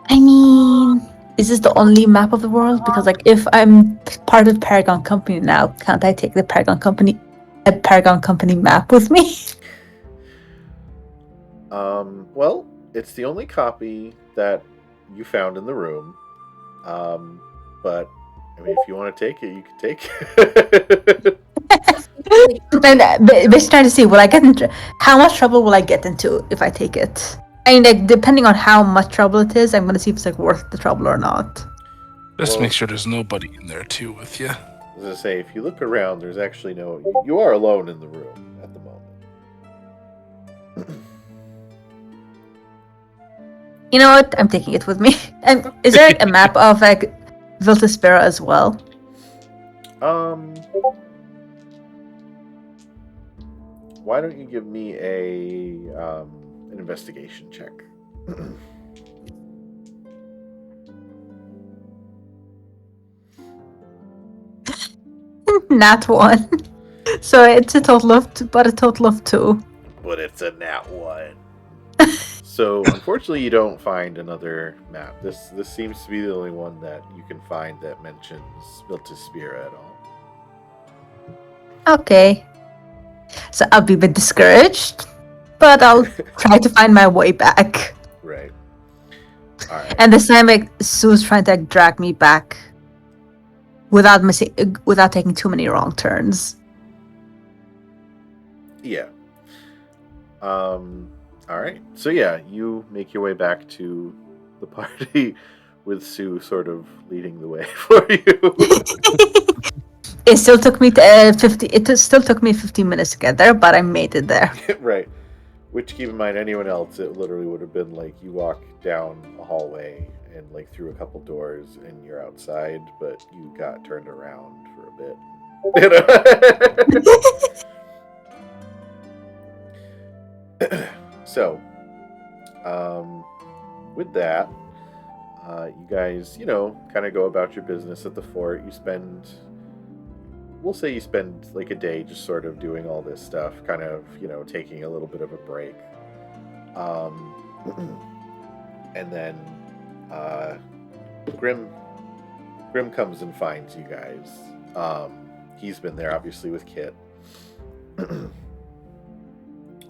I mean, is this the only map of the world? Because like, if I'm part of Paragon Company now, can't I take the Paragon Company map with me? Well, it's the only copy that you found in the room. But I mean, if you want to take it, you can take it. Basically trying to see how much trouble will I get into if I take it. I mean, like, depending on how much trouble it is, I'm gonna see if it's like worth the trouble or not. Just make sure there's nobody in there too with you. As I say, if you look around, there's actually no. You are alone in the room at the moment. You know what? I'm taking it with me. And is there like, a map of like Viltaspera as well? Why don't you give me an investigation check? Nat 1. So it's a total of 2. But it's a nat 1. So unfortunately, you don't find another map. This seems to be the only one that you can find that mentions Viltaspera at all. Okay. So I'll be a bit discouraged, but I'll try to find my way back. Right. All right. And this time, like, Sue's trying to like, drag me back without taking too many wrong turns. Yeah. All right. So yeah, you make your way back to the party with Sue sort of leading the way for you. It still took me 15 minutes to get there, but I made it there. Right. Which, keep in mind, anyone else, it literally would have been like you walk down a hallway and like through a couple doors and you're outside, but you got turned around for a bit. So, with that, you guys, kind of go about your business at the fort. We'll say you spend like a day just sort of doing all this stuff, kind of, taking a little bit of a break. And then Grim comes and finds you guys. He's been there obviously with Kit.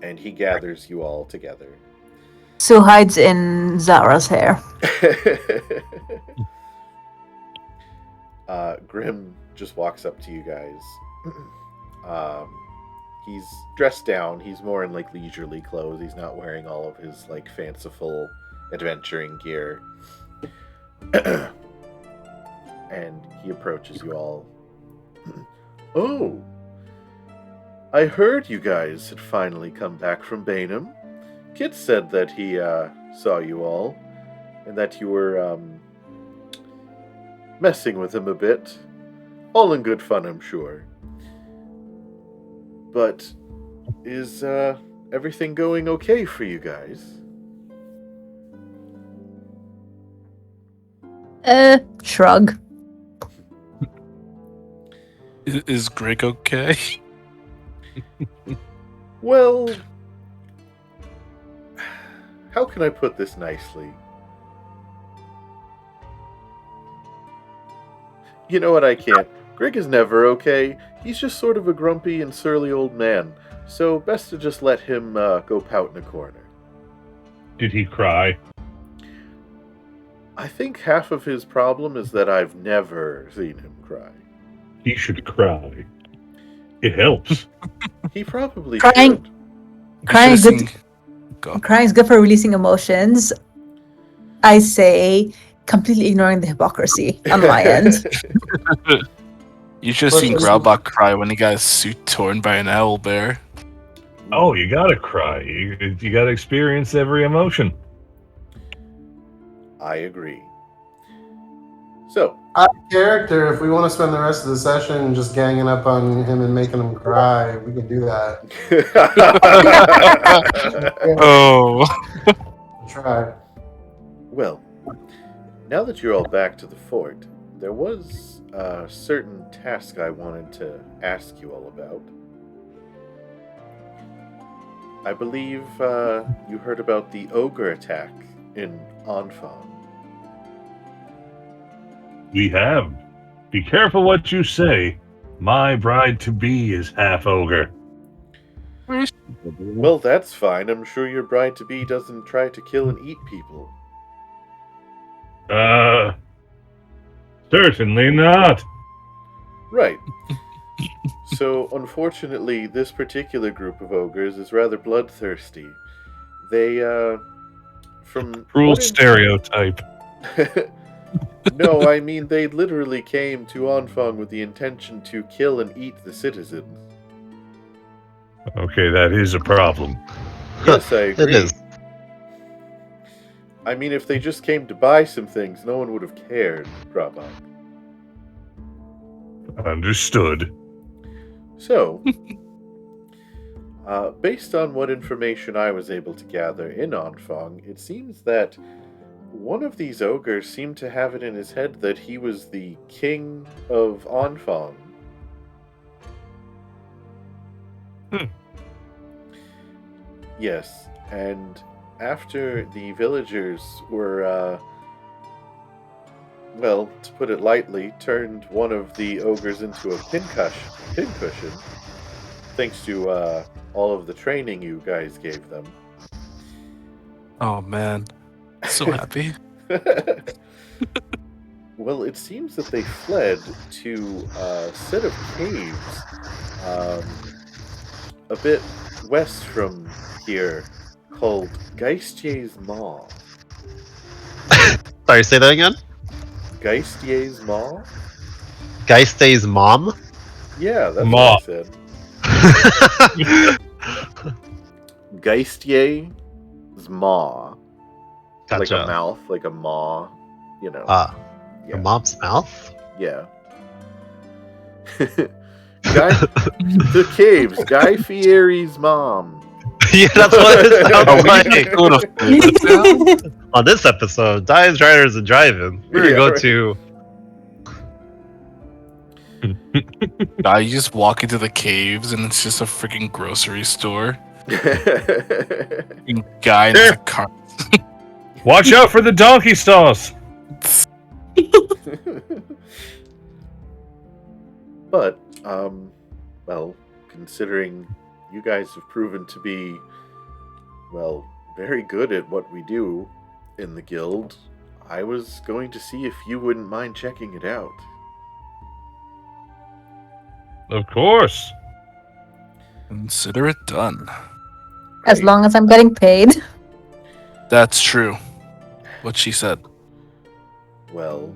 And he gathers you all together. Sue hides in Zara's hair. Grim just walks up to you guys. He's dressed down. He's more in like leisurely clothes. He's not wearing all of his like fanciful adventuring gear. And he approaches you all. Oh, I heard you guys had finally come back from Bainham. Kit said that he saw you all, and that you were messing with him a bit. All in good fun, I'm sure. But is everything going okay for you guys? Shrug. Is Greg okay? Well, how can I put this nicely? You know what, I can't. Greg is never okay. He's just sort of a grumpy and surly old man. So best to just let him go pout in a corner. Did he cry? I think half of his problem is that I've never seen him cry. He should cry. It helps. He probably Crying- should. Crying is good. Go. Crying is good for releasing emotions. I say, completely ignoring the hypocrisy on my end. You should have seen Growlbach cry when he got his suit torn by an owl bear. Oh, you gotta cry. You gotta experience every emotion. I agree. So, Out of character, if we want to spend the rest of the session just ganging up on him and making him cry, we can do that. Oh. Try. well, now that you're all back to the fort, there was a certain task I wanted to ask you all about. I believe you heard about the ogre attack in Anfang. We have. Be careful what you say. My bride-to-be is half ogre. Well, that's fine. I'm sure your bride-to-be doesn't try to kill and eat people. Certainly not. Right. So, unfortunately, this particular group of ogres is rather bloodthirsty. They, from... Cruel what stereotype. No, I mean, they literally came to Anfang with the intention to kill and eat the citizens. Okay, that is a problem. Yes, I agree. It is. I mean, if they just came to buy some things, no one would have cared, Grabak. Understood. So, based on what information I was able to gather in Anfang, it seems that one of these ogres seemed to have it in his head that he was the king of Anfang. Yes, and after the villagers were, well, to put it lightly, turned one of the ogres into a pincushion, thanks to all of the training you guys gave them. Oh man. So happy. Well, it seems that they fled to a set of caves a bit west from here called Geistier's Maw. Sorry, say that again? Geistier's Maw? Geist's mom? Yeah, that's Maw. what I said. Geistier's Maw. Gotcha. Like a mouth, like a maw, you know. Ah, yeah. a mom's mouth? Yeah. The caves, Guy Fieri's mom. Yeah, that's what it sounds Oh, like. we go to Florida now? On this episode, Dives, Riders, and Driving, we're Yeah, going right. to... You just walk into the caves and it's just a freaking grocery store. Fucking guy in a car. Watch out for the donkey stalls. But, well, considering you guys have proven to be, well, very good at what we do in the guild, I was going to see if you wouldn't mind checking it out. Of course. Consider it done. As long as I'm getting paid. That's true. What she said. Well,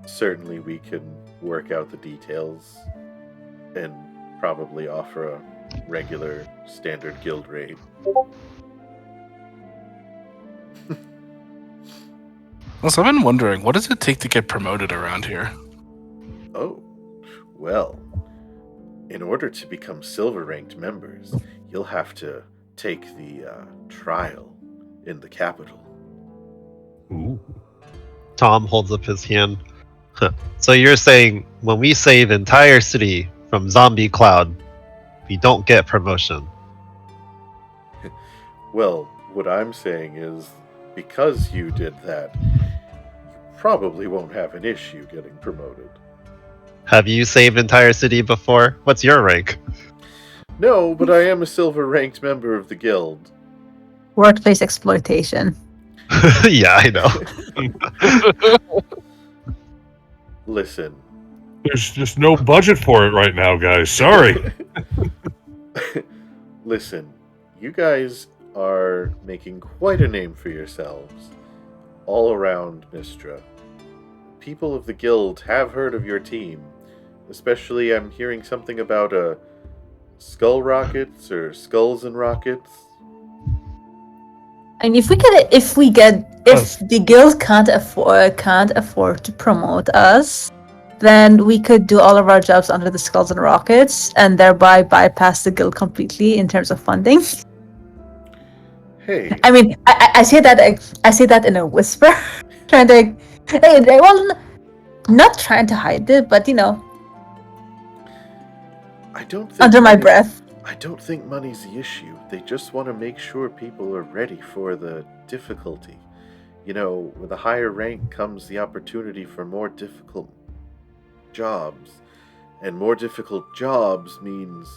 certainly we can work out the details and probably offer a regular standard guild rate. Also, I've been wondering, what does it take to get promoted around here? Oh, well, in order to become silver ranked members, you'll have to take the trial in the capital. Ooh. Tom holds up his hand. So you're saying when we save entire city from zombie cloud, we don't get promotion? Well, what I'm saying is, because you did that, you probably won't have an issue getting promoted. Have you saved entire city before? What's your rank? No, but I am a silver ranked member of the guild. Workplace exploitation. Yeah, I know. Listen. There's just no budget for it right now, guys. Sorry. Listen, you guys are making quite a name for yourselves all around Mistra. People of the guild have heard of your team. Especially, I'm hearing something about skull rockets or skulls and rockets. And if the guild can't afford to promote us, then we could do all of our jobs under the skulls and rockets, and thereby bypass the guild completely in terms of funding. Hey, I mean, I say that in a whisper, trying to, well, not trying to hide it, but I don't think under my breath. I don't think money's the issue. They just want to make sure people are ready for the difficulty. With a higher rank comes the opportunity for more difficult jobs. And more difficult jobs means,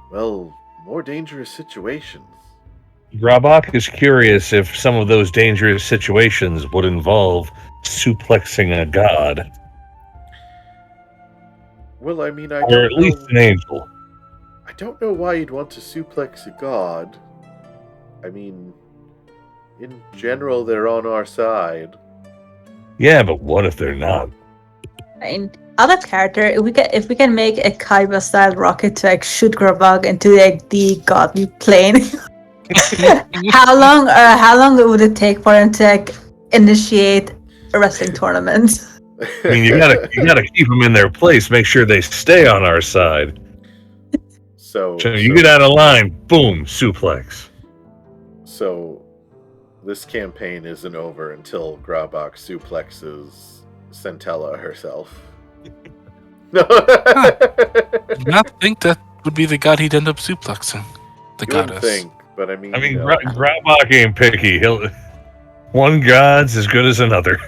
well, more dangerous situations. Grabak is curious if some of those dangerous situations would involve suplexing a god. Well, I mean, Or at least an angel. I don't know why you'd want to suplex a god. I mean, in general, they're on our side. Yeah, but what if they're not? I mean, out of character, if we can make a Kaiba style rocket to shoot Gravag into the godly plane, how long would it take for him to initiate a wrestling tournament? I mean, you gotta keep them in their place. Make sure they stay on our side. So you get out of line, boom, suplex. So this campaign isn't over until Grabak suplexes Centella herself. No. I do not think that would be the god he'd end up suplexing. The You goddess. wouldn't think, but I mean, Grabak ain't picky. One god's as good as another.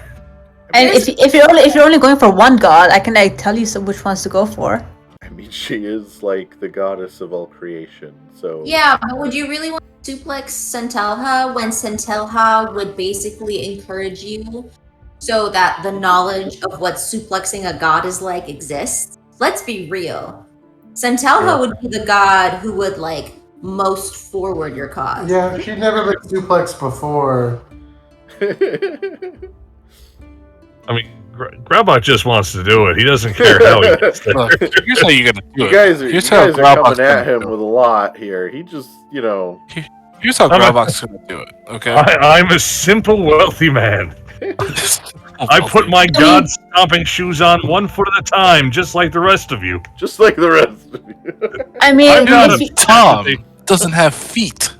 And if you're only going for one god, I can tell you which ones to go for. I mean, she is like the goddess of all creation, so... Yeah, but would you really want to suplex Centelha when Centelha would basically encourage you so that the knowledge of what suplexing a god is like exists? Let's be real. Centelha would be the god who would, most forward your cause. Yeah, she'd never been suplexed before. I mean, Grabak just wants to do it. He doesn't care how he gets there. Look, here's how you're gonna do You it. guys Here's are how Grabak's coming at gonna him do with a lot here. He just, Here's how Grabak's gonna do it, okay? I'm a simple, wealthy man. I put my god-stomping shoes on 1 foot at a time, just like the rest of you. Just like the rest of you. I mean, Tom doesn't have feet.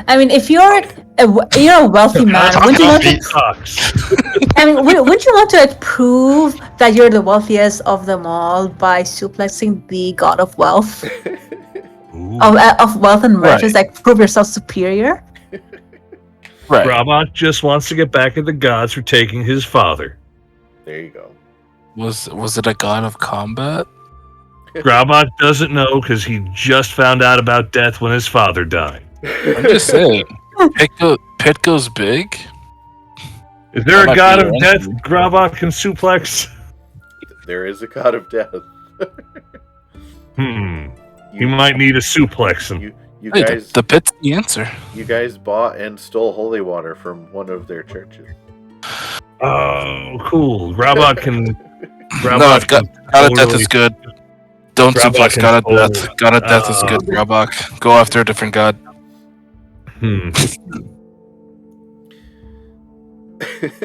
I mean, if you're a wealthy man, wouldn't you want to? I mean, wouldn't you want to prove that you're the wealthiest of them all by suplexing the god of wealth, of wealth and riches? Right. Prove yourself superior. Right. Grabak just wants to get back at the gods for taking his father. There you go. Was it a god of combat? Grabak doesn't know because he just found out about death when his father died. I'm just saying. Pit goes big. Is there That a god might of be death right. Grabak can suplex? There is a god of death. He might need a suplex. You Hey, guys, the pit's the answer. you guys bought and stole holy water from one of their churches. Oh, cool. Grabak can... No, God of Death is good. Don't Grabak suplex God of can Death. hold- God of Death is good, Grabak. Go after a different god.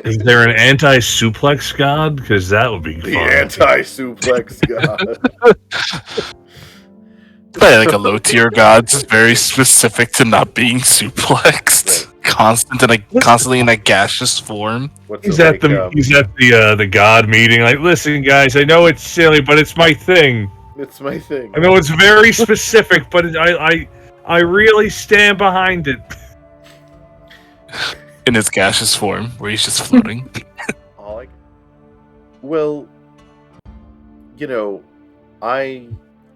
Is there an anti-suplex god? Because that would be The fun. anti-suplex god. Probably like a low tier god, just very specific to not being suplexed. Right. Constantly in a gaseous form. He's at the god meeting. Like, listen, guys, I know it's silly, but it's my thing. It's my thing. I know it's very specific, but I really stand behind it. In his gaseous form, where he's just floating. Well, you know, I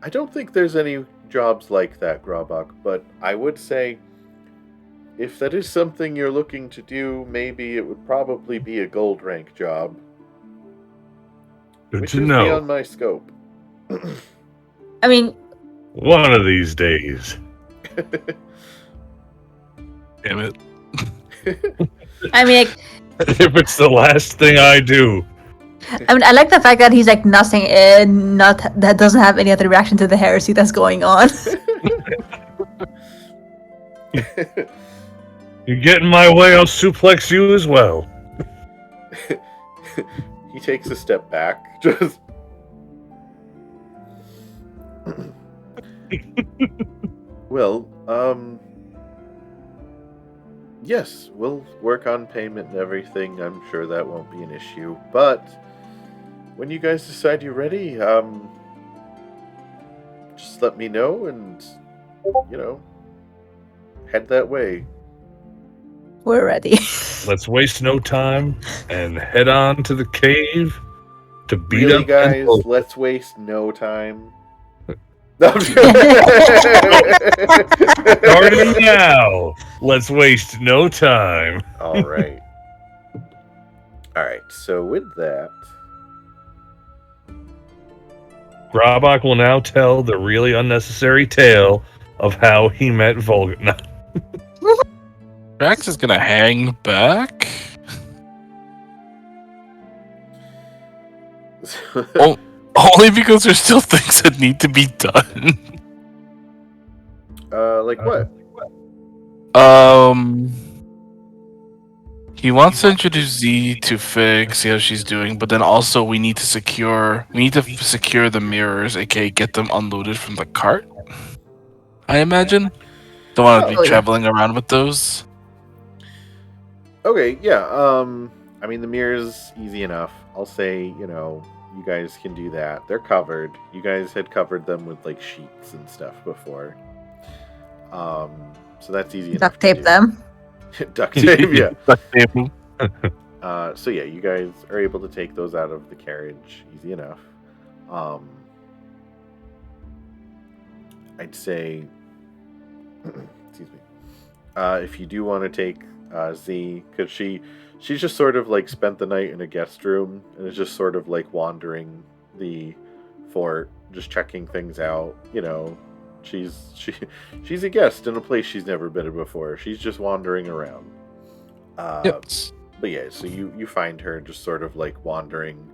don't think there's any jobs like that, Grabak, but I would say if that is something you're looking to do, maybe it would probably be a gold rank job. Good which to is know. beyond my scope. I mean, one of these days. Damn it. I mean, like, if it's the last thing I do. I mean, I like the fact that he's like nothing, that doesn't have any other reaction to the heresy that's going on. You get in my way, I'll suplex you as well. He takes a step back, just. Well, yes, we'll work on payment and everything. I'm sure that won't be an issue. But when you guys decide you're ready, just let me know and, head that way. We're ready. Let's waste no time and head on to the cave to beat Really, up guys, Anfang. let's waste no time. Starting now. Let's waste no time. All right. So with that, Grabak will now tell the really unnecessary tale of how he met Volga. Drax is gonna hang back. Only because there's still things that need to be done. like what? He wants to introduce Z to Fig, see how she's doing, but then also we need to secure the mirrors, aka get them unloaded from the cart. I imagine. Don't want to be traveling around with those. Okay, yeah. I mean the mirrors easy enough. I'll say, you guys can do that. They're covered. You guys had covered them with like sheets and stuff before. So that's easy enough. Duct tape them. Duct tape, yeah. Duct tape. So yeah, you guys are able to take those out of the carriage easy enough. I'd say, excuse me, if you do want to take Z, because she's just sort of like spent the night in a guest room and is just sort of like wandering the fort, just checking things out. She's a guest in a place she's never been before. She's just wandering around. Yep. But yeah, so you find her just sort of like wandering,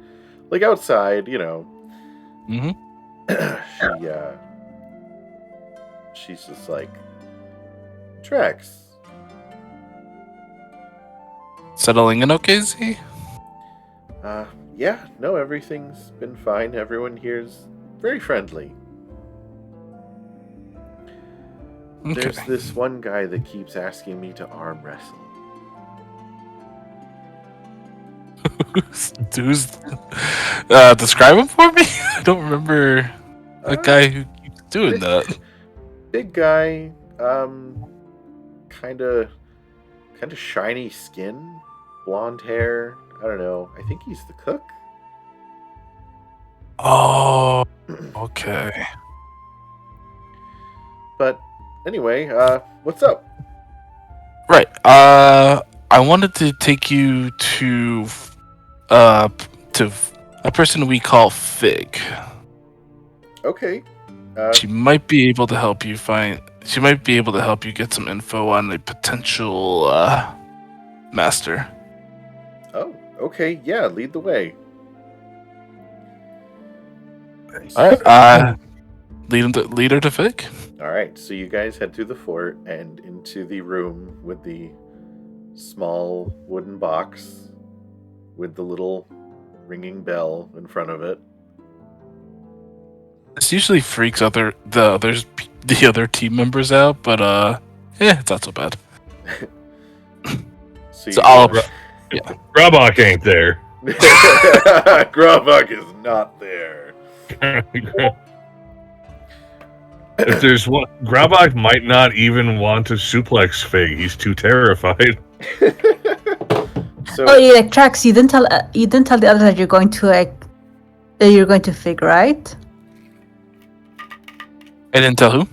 like outside. Mm-hmm. She's just like, Trex. Settling in okay, Z? Yeah, no, everything's been fine. Everyone here's very friendly. Okay. There's this one guy that keeps asking me to arm wrestle. Describe him for me? I don't remember a guy who keeps doing that. Big guy, kind of shiny skin, blonde hair. I don't know. I think he's the cook. Oh, okay. But anyway, what's up? Right. I wanted to take you to a person we call Fig. Okay. She might be able to help you She might be able to help you get some info on a potential master. Oh, okay. Yeah, lead the way. All right. lead her to Fig. All right, so you guys head through the fort and into the room with the small wooden box with the little ringing bell in front of it. This usually freaks the other team members out, but it's not so bad. So yeah. Grabok ain't there. Grabok is not there. If there's one, Grabok might not even want to suplex Fig. He's too terrified. Oh, yeah, like Trax, you didn't tell the others that you're going to Fig, right? I didn't tell who?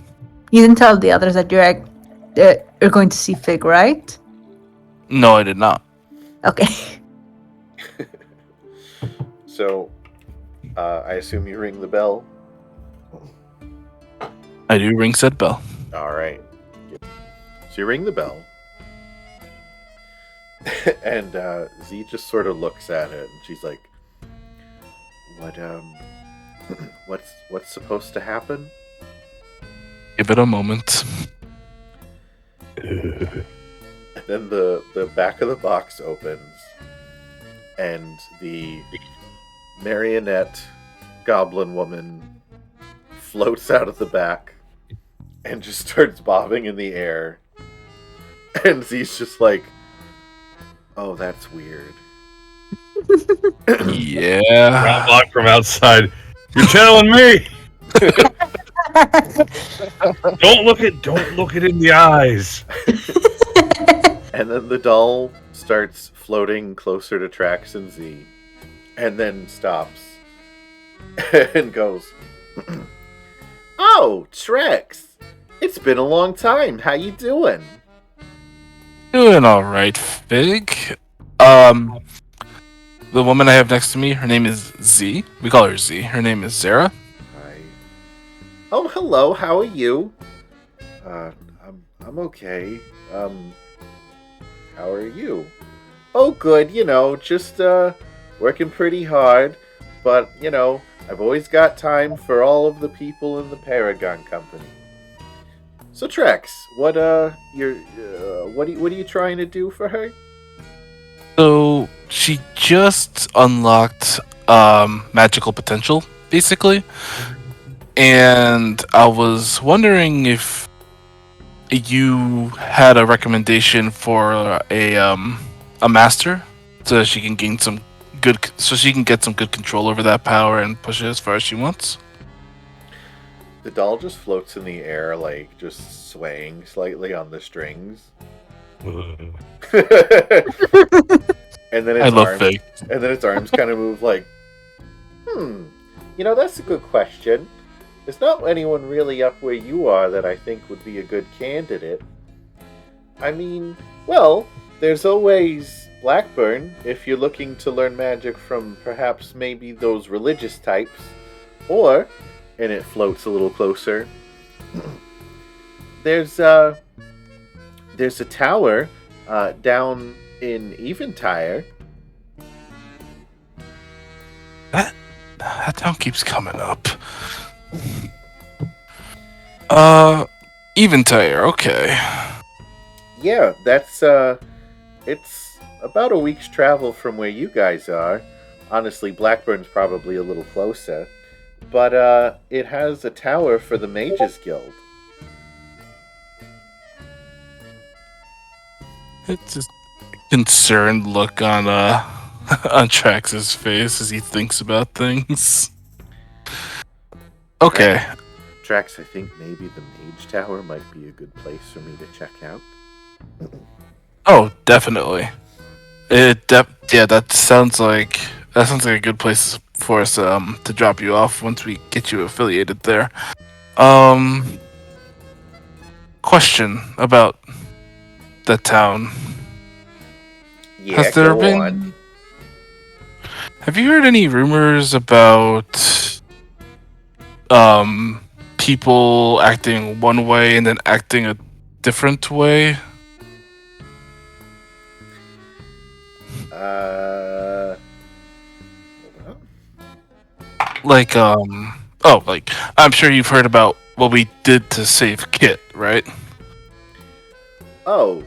You didn't tell the others that you're going to see Fig, right? No, I did not. Okay. So, I assume you ring the bell. I do ring said bell. All right. So you ring the bell, and Z just sort of looks at it, and she's like, what's supposed to happen?" Give it a moment. And then the back of the box opens, and the marionette goblin woman floats out of the back and just starts bobbing in the air. And Z's just like, "Oh, that's weird." Yeah. Grabok from outside. You're telling me. Don't look it in the eyes. And then the doll starts floating closer to Trax and Z, and then stops and goes, "Oh, Trax, it's been a long time. How you doing?" Doing all right, Fig. The woman I have next to me, her name is Z. We call her Z. Her name is Zara. Hi. "Oh, hello. How are you?" I'm okay. How are you?" "Oh, good. Just working pretty hard, but I've always got time for all of the people in the Paragon company." "So, Trex, what are you trying to do for her?" So she just unlocked magical potential, basically, and I was wondering if you had a recommendation for a master, so she can get some good control over that power and push it as far as she wants. The doll just floats in the air, like just swaying slightly on the strings. And then its arms kind of move like, "That's a good question. There's not anyone really up where you are that I think would be a good candidate. I mean, well, there's always Blackburn if you're looking to learn magic from perhaps maybe those religious types. Or," and it floats a little closer, there's a tower down in Eventide." That town keeps coming up. Eventide, okay. "Yeah, that's it's about a week's travel from where you guys are. Honestly, Blackburn's probably a little closer. But it has a tower for the Mages Guild." It's just a concerned look on on Trax's face as he thinks about things. Okay. Trax, I think maybe the Mage Tower might be a good place for me to check out. Oh, definitely. That sounds like a good place for us to drop you off once we get you affiliated there. Question about the town. Yeah, Has there go been? on. Have you heard any rumors about people acting one way and then acting a different way? Hold on. Like Oh, like, I'm sure you've heard about what we did to save Kit, right? Oh,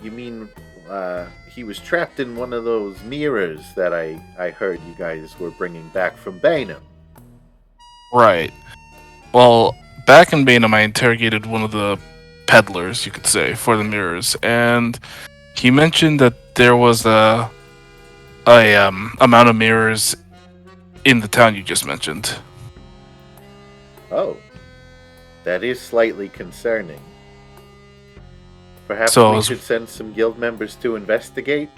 you mean he was trapped in one of those mirrors that I heard you guys were bringing back from Bainham. Right. Well, back in Bainham, I interrogated one of the peddlers, you could say, for the mirrors, and he mentioned that there was a amount of mirrors in the town you just mentioned. Oh, that is slightly concerning. Perhaps So we should send some guild members to investigate?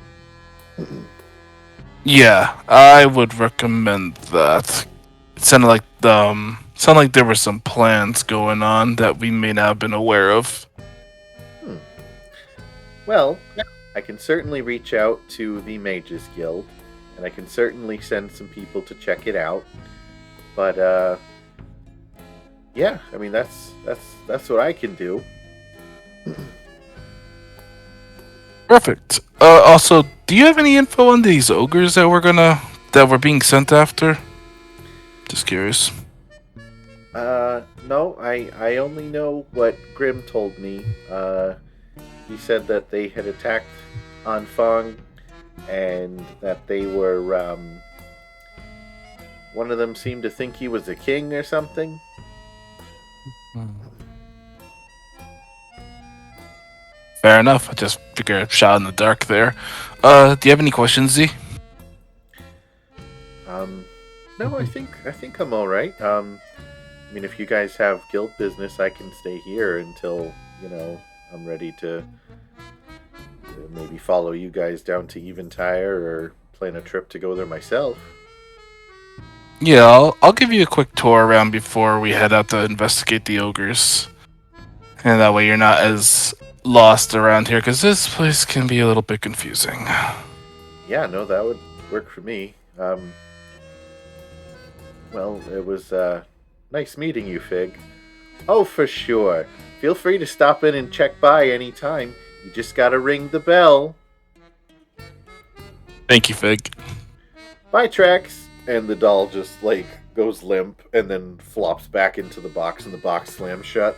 Yeah, I would recommend that. It sounded like there were some plans going on that we may not have been aware of. Well, I can certainly reach out to the Mages Guild, and I can certainly send some people to check it out. But yeah, I mean that's what I can do. Perfect. Also, do you have any info on these ogres that we're being sent after? Just curious. No, I only know what Grim told me. He said that they had attacked Anfang, and that they were, one of them seemed to think he was a king or something. Fair enough. I just figure a shot in the dark there. Do you have any questions, Z? No, I think I'm all right. I mean, if you guys have guild business, I can stay here until, I'm ready to maybe follow you guys down to Eventide or plan a trip to go there myself. Yeah, I'll give you a quick tour around before we head out to investigate the ogres. And that way you're not as lost around here, because this place can be a little bit confusing. Yeah, no, that would work for me. Well, it was nice meeting you, Fig. Oh, for sure. Feel free to stop in and check by anytime. You just gotta ring the bell. Thank you, Fig. Bye, Trax. And the doll just, goes limp and then flops back into the box, and the box slams shut.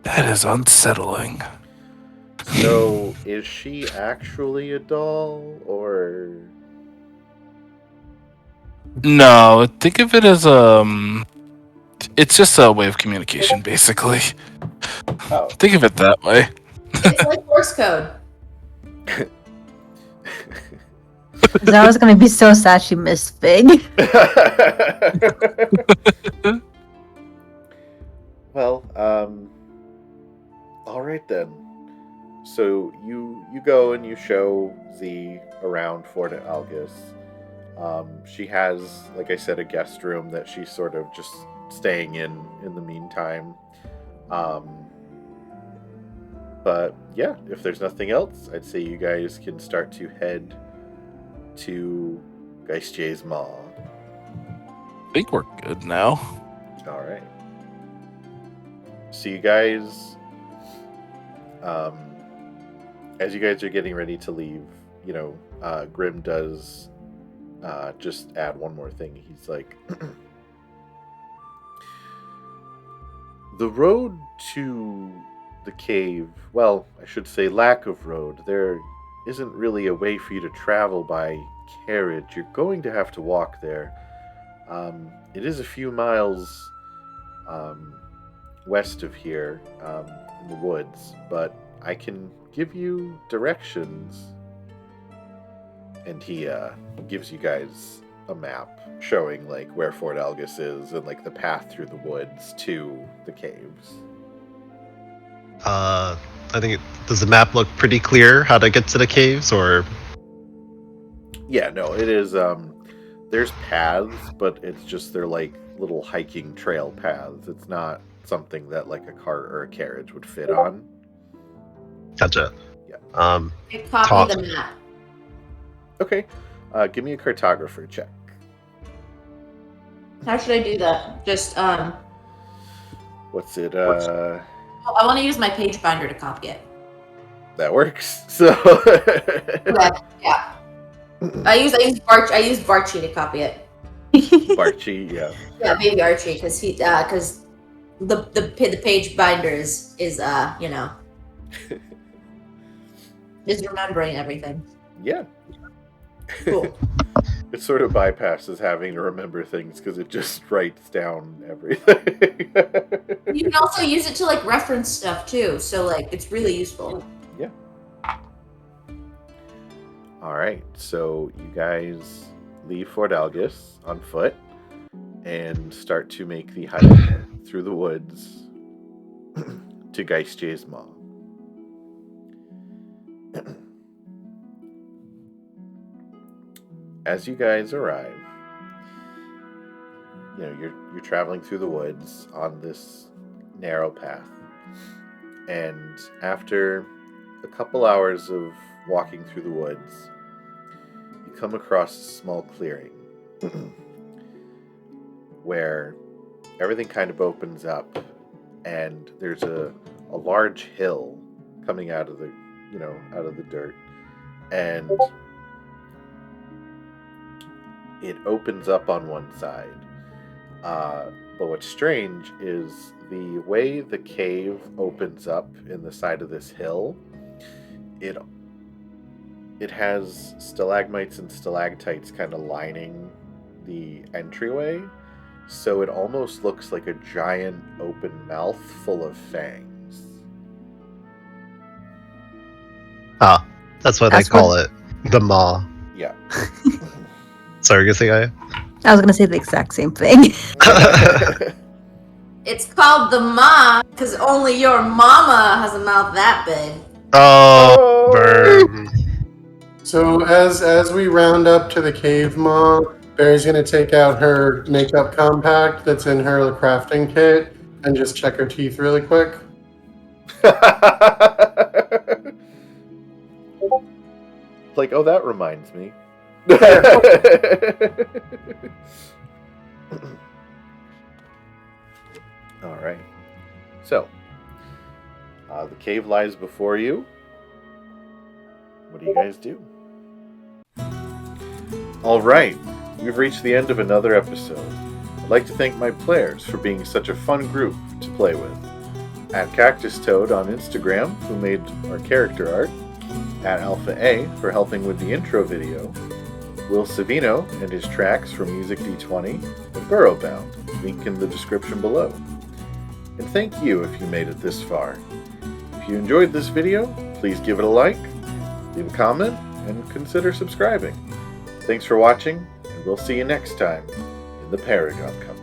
That is unsettling. So, is she actually a doll, or... No, think of it as it's just a way of communication, basically. Oh. Think of it that way. It's like Morse code. Zara's gonna be so sad she missed Fig. Well, all right then. So you go and you show Z around Fort Algus. She has, like I said, a guest room that she's sort of just staying in the meantime. But yeah, if there's nothing else, I'd say you guys can start to head to Geistier's Maw. I think we're good now. All right. So you guys, as you guys are getting ready to leave, Grim does just add one more thing. He's like, the road to the cave, well, I should say lack of road, there isn't really a way for you to travel by carriage. You're going to have to walk there. It is a few miles west of here, in the woods, but I can give you directions. And he gives you guys a map showing where Fort Algus is and the path through the woods to the caves. I think does the map look pretty clear how to get to the caves, or? Yeah, no, it is. There's paths, but it's just they're little hiking trail paths. It's not something that a cart or a carriage would fit on. Gotcha. Yeah. I copy the map. Okay. Give me a cartographer check. How should I do that? Just What's it? I want to use my page binder to copy it. That works. So. Okay, yeah. I use Barchi to copy it. Archie, yeah. Yeah, baby Archie, because the page binder is is remembering everything. Yeah. Cool. It sort of bypasses having to remember things because it just writes down everything. You can also use it to like reference stuff too, so like it's really useful. Yeah. All right, so you guys leave Fort Algus on foot and start to make the hike through the woods to Geistje's Maw. As you guys arrive, you're traveling through the woods on this narrow path, and after a couple hours of walking through the woods, you come across a small clearing where everything kind of opens up, and there's a large hill coming out of the dirt, and it opens up on one side. But what's strange is the way the cave opens up in the side of this hill, it has stalagmites and stalactites kind of lining the entryway, so it almost looks like a giant open mouth full of fangs. Ah, that's what they call it. The maw. Yeah. Sorry, you gonna say I? I was gonna say the exact same thing. It's called the maw because only your mama has a mouth that big. Oh, burn. So as we round up to the cave maw, Barry's gonna take out her makeup compact that's in her crafting kit and just check her teeth really quick. Like, oh, that reminds me. All right. So, the cave lies before you. What do you guys do? All right. We've reached the end of another episode. I'd like to thank my players for being such a fun group to play with. At Cactus Toad on Instagram, who made our character art. At Alpha A for helping with the intro video. Will Savino and his tracks for Music D20, and Burrowbound, link in the description below. And thank you if you made it this far. If you enjoyed this video, please give it a like, leave a comment, and consider subscribing. Thanks for watching, and we'll see you next time in the Paragon Company.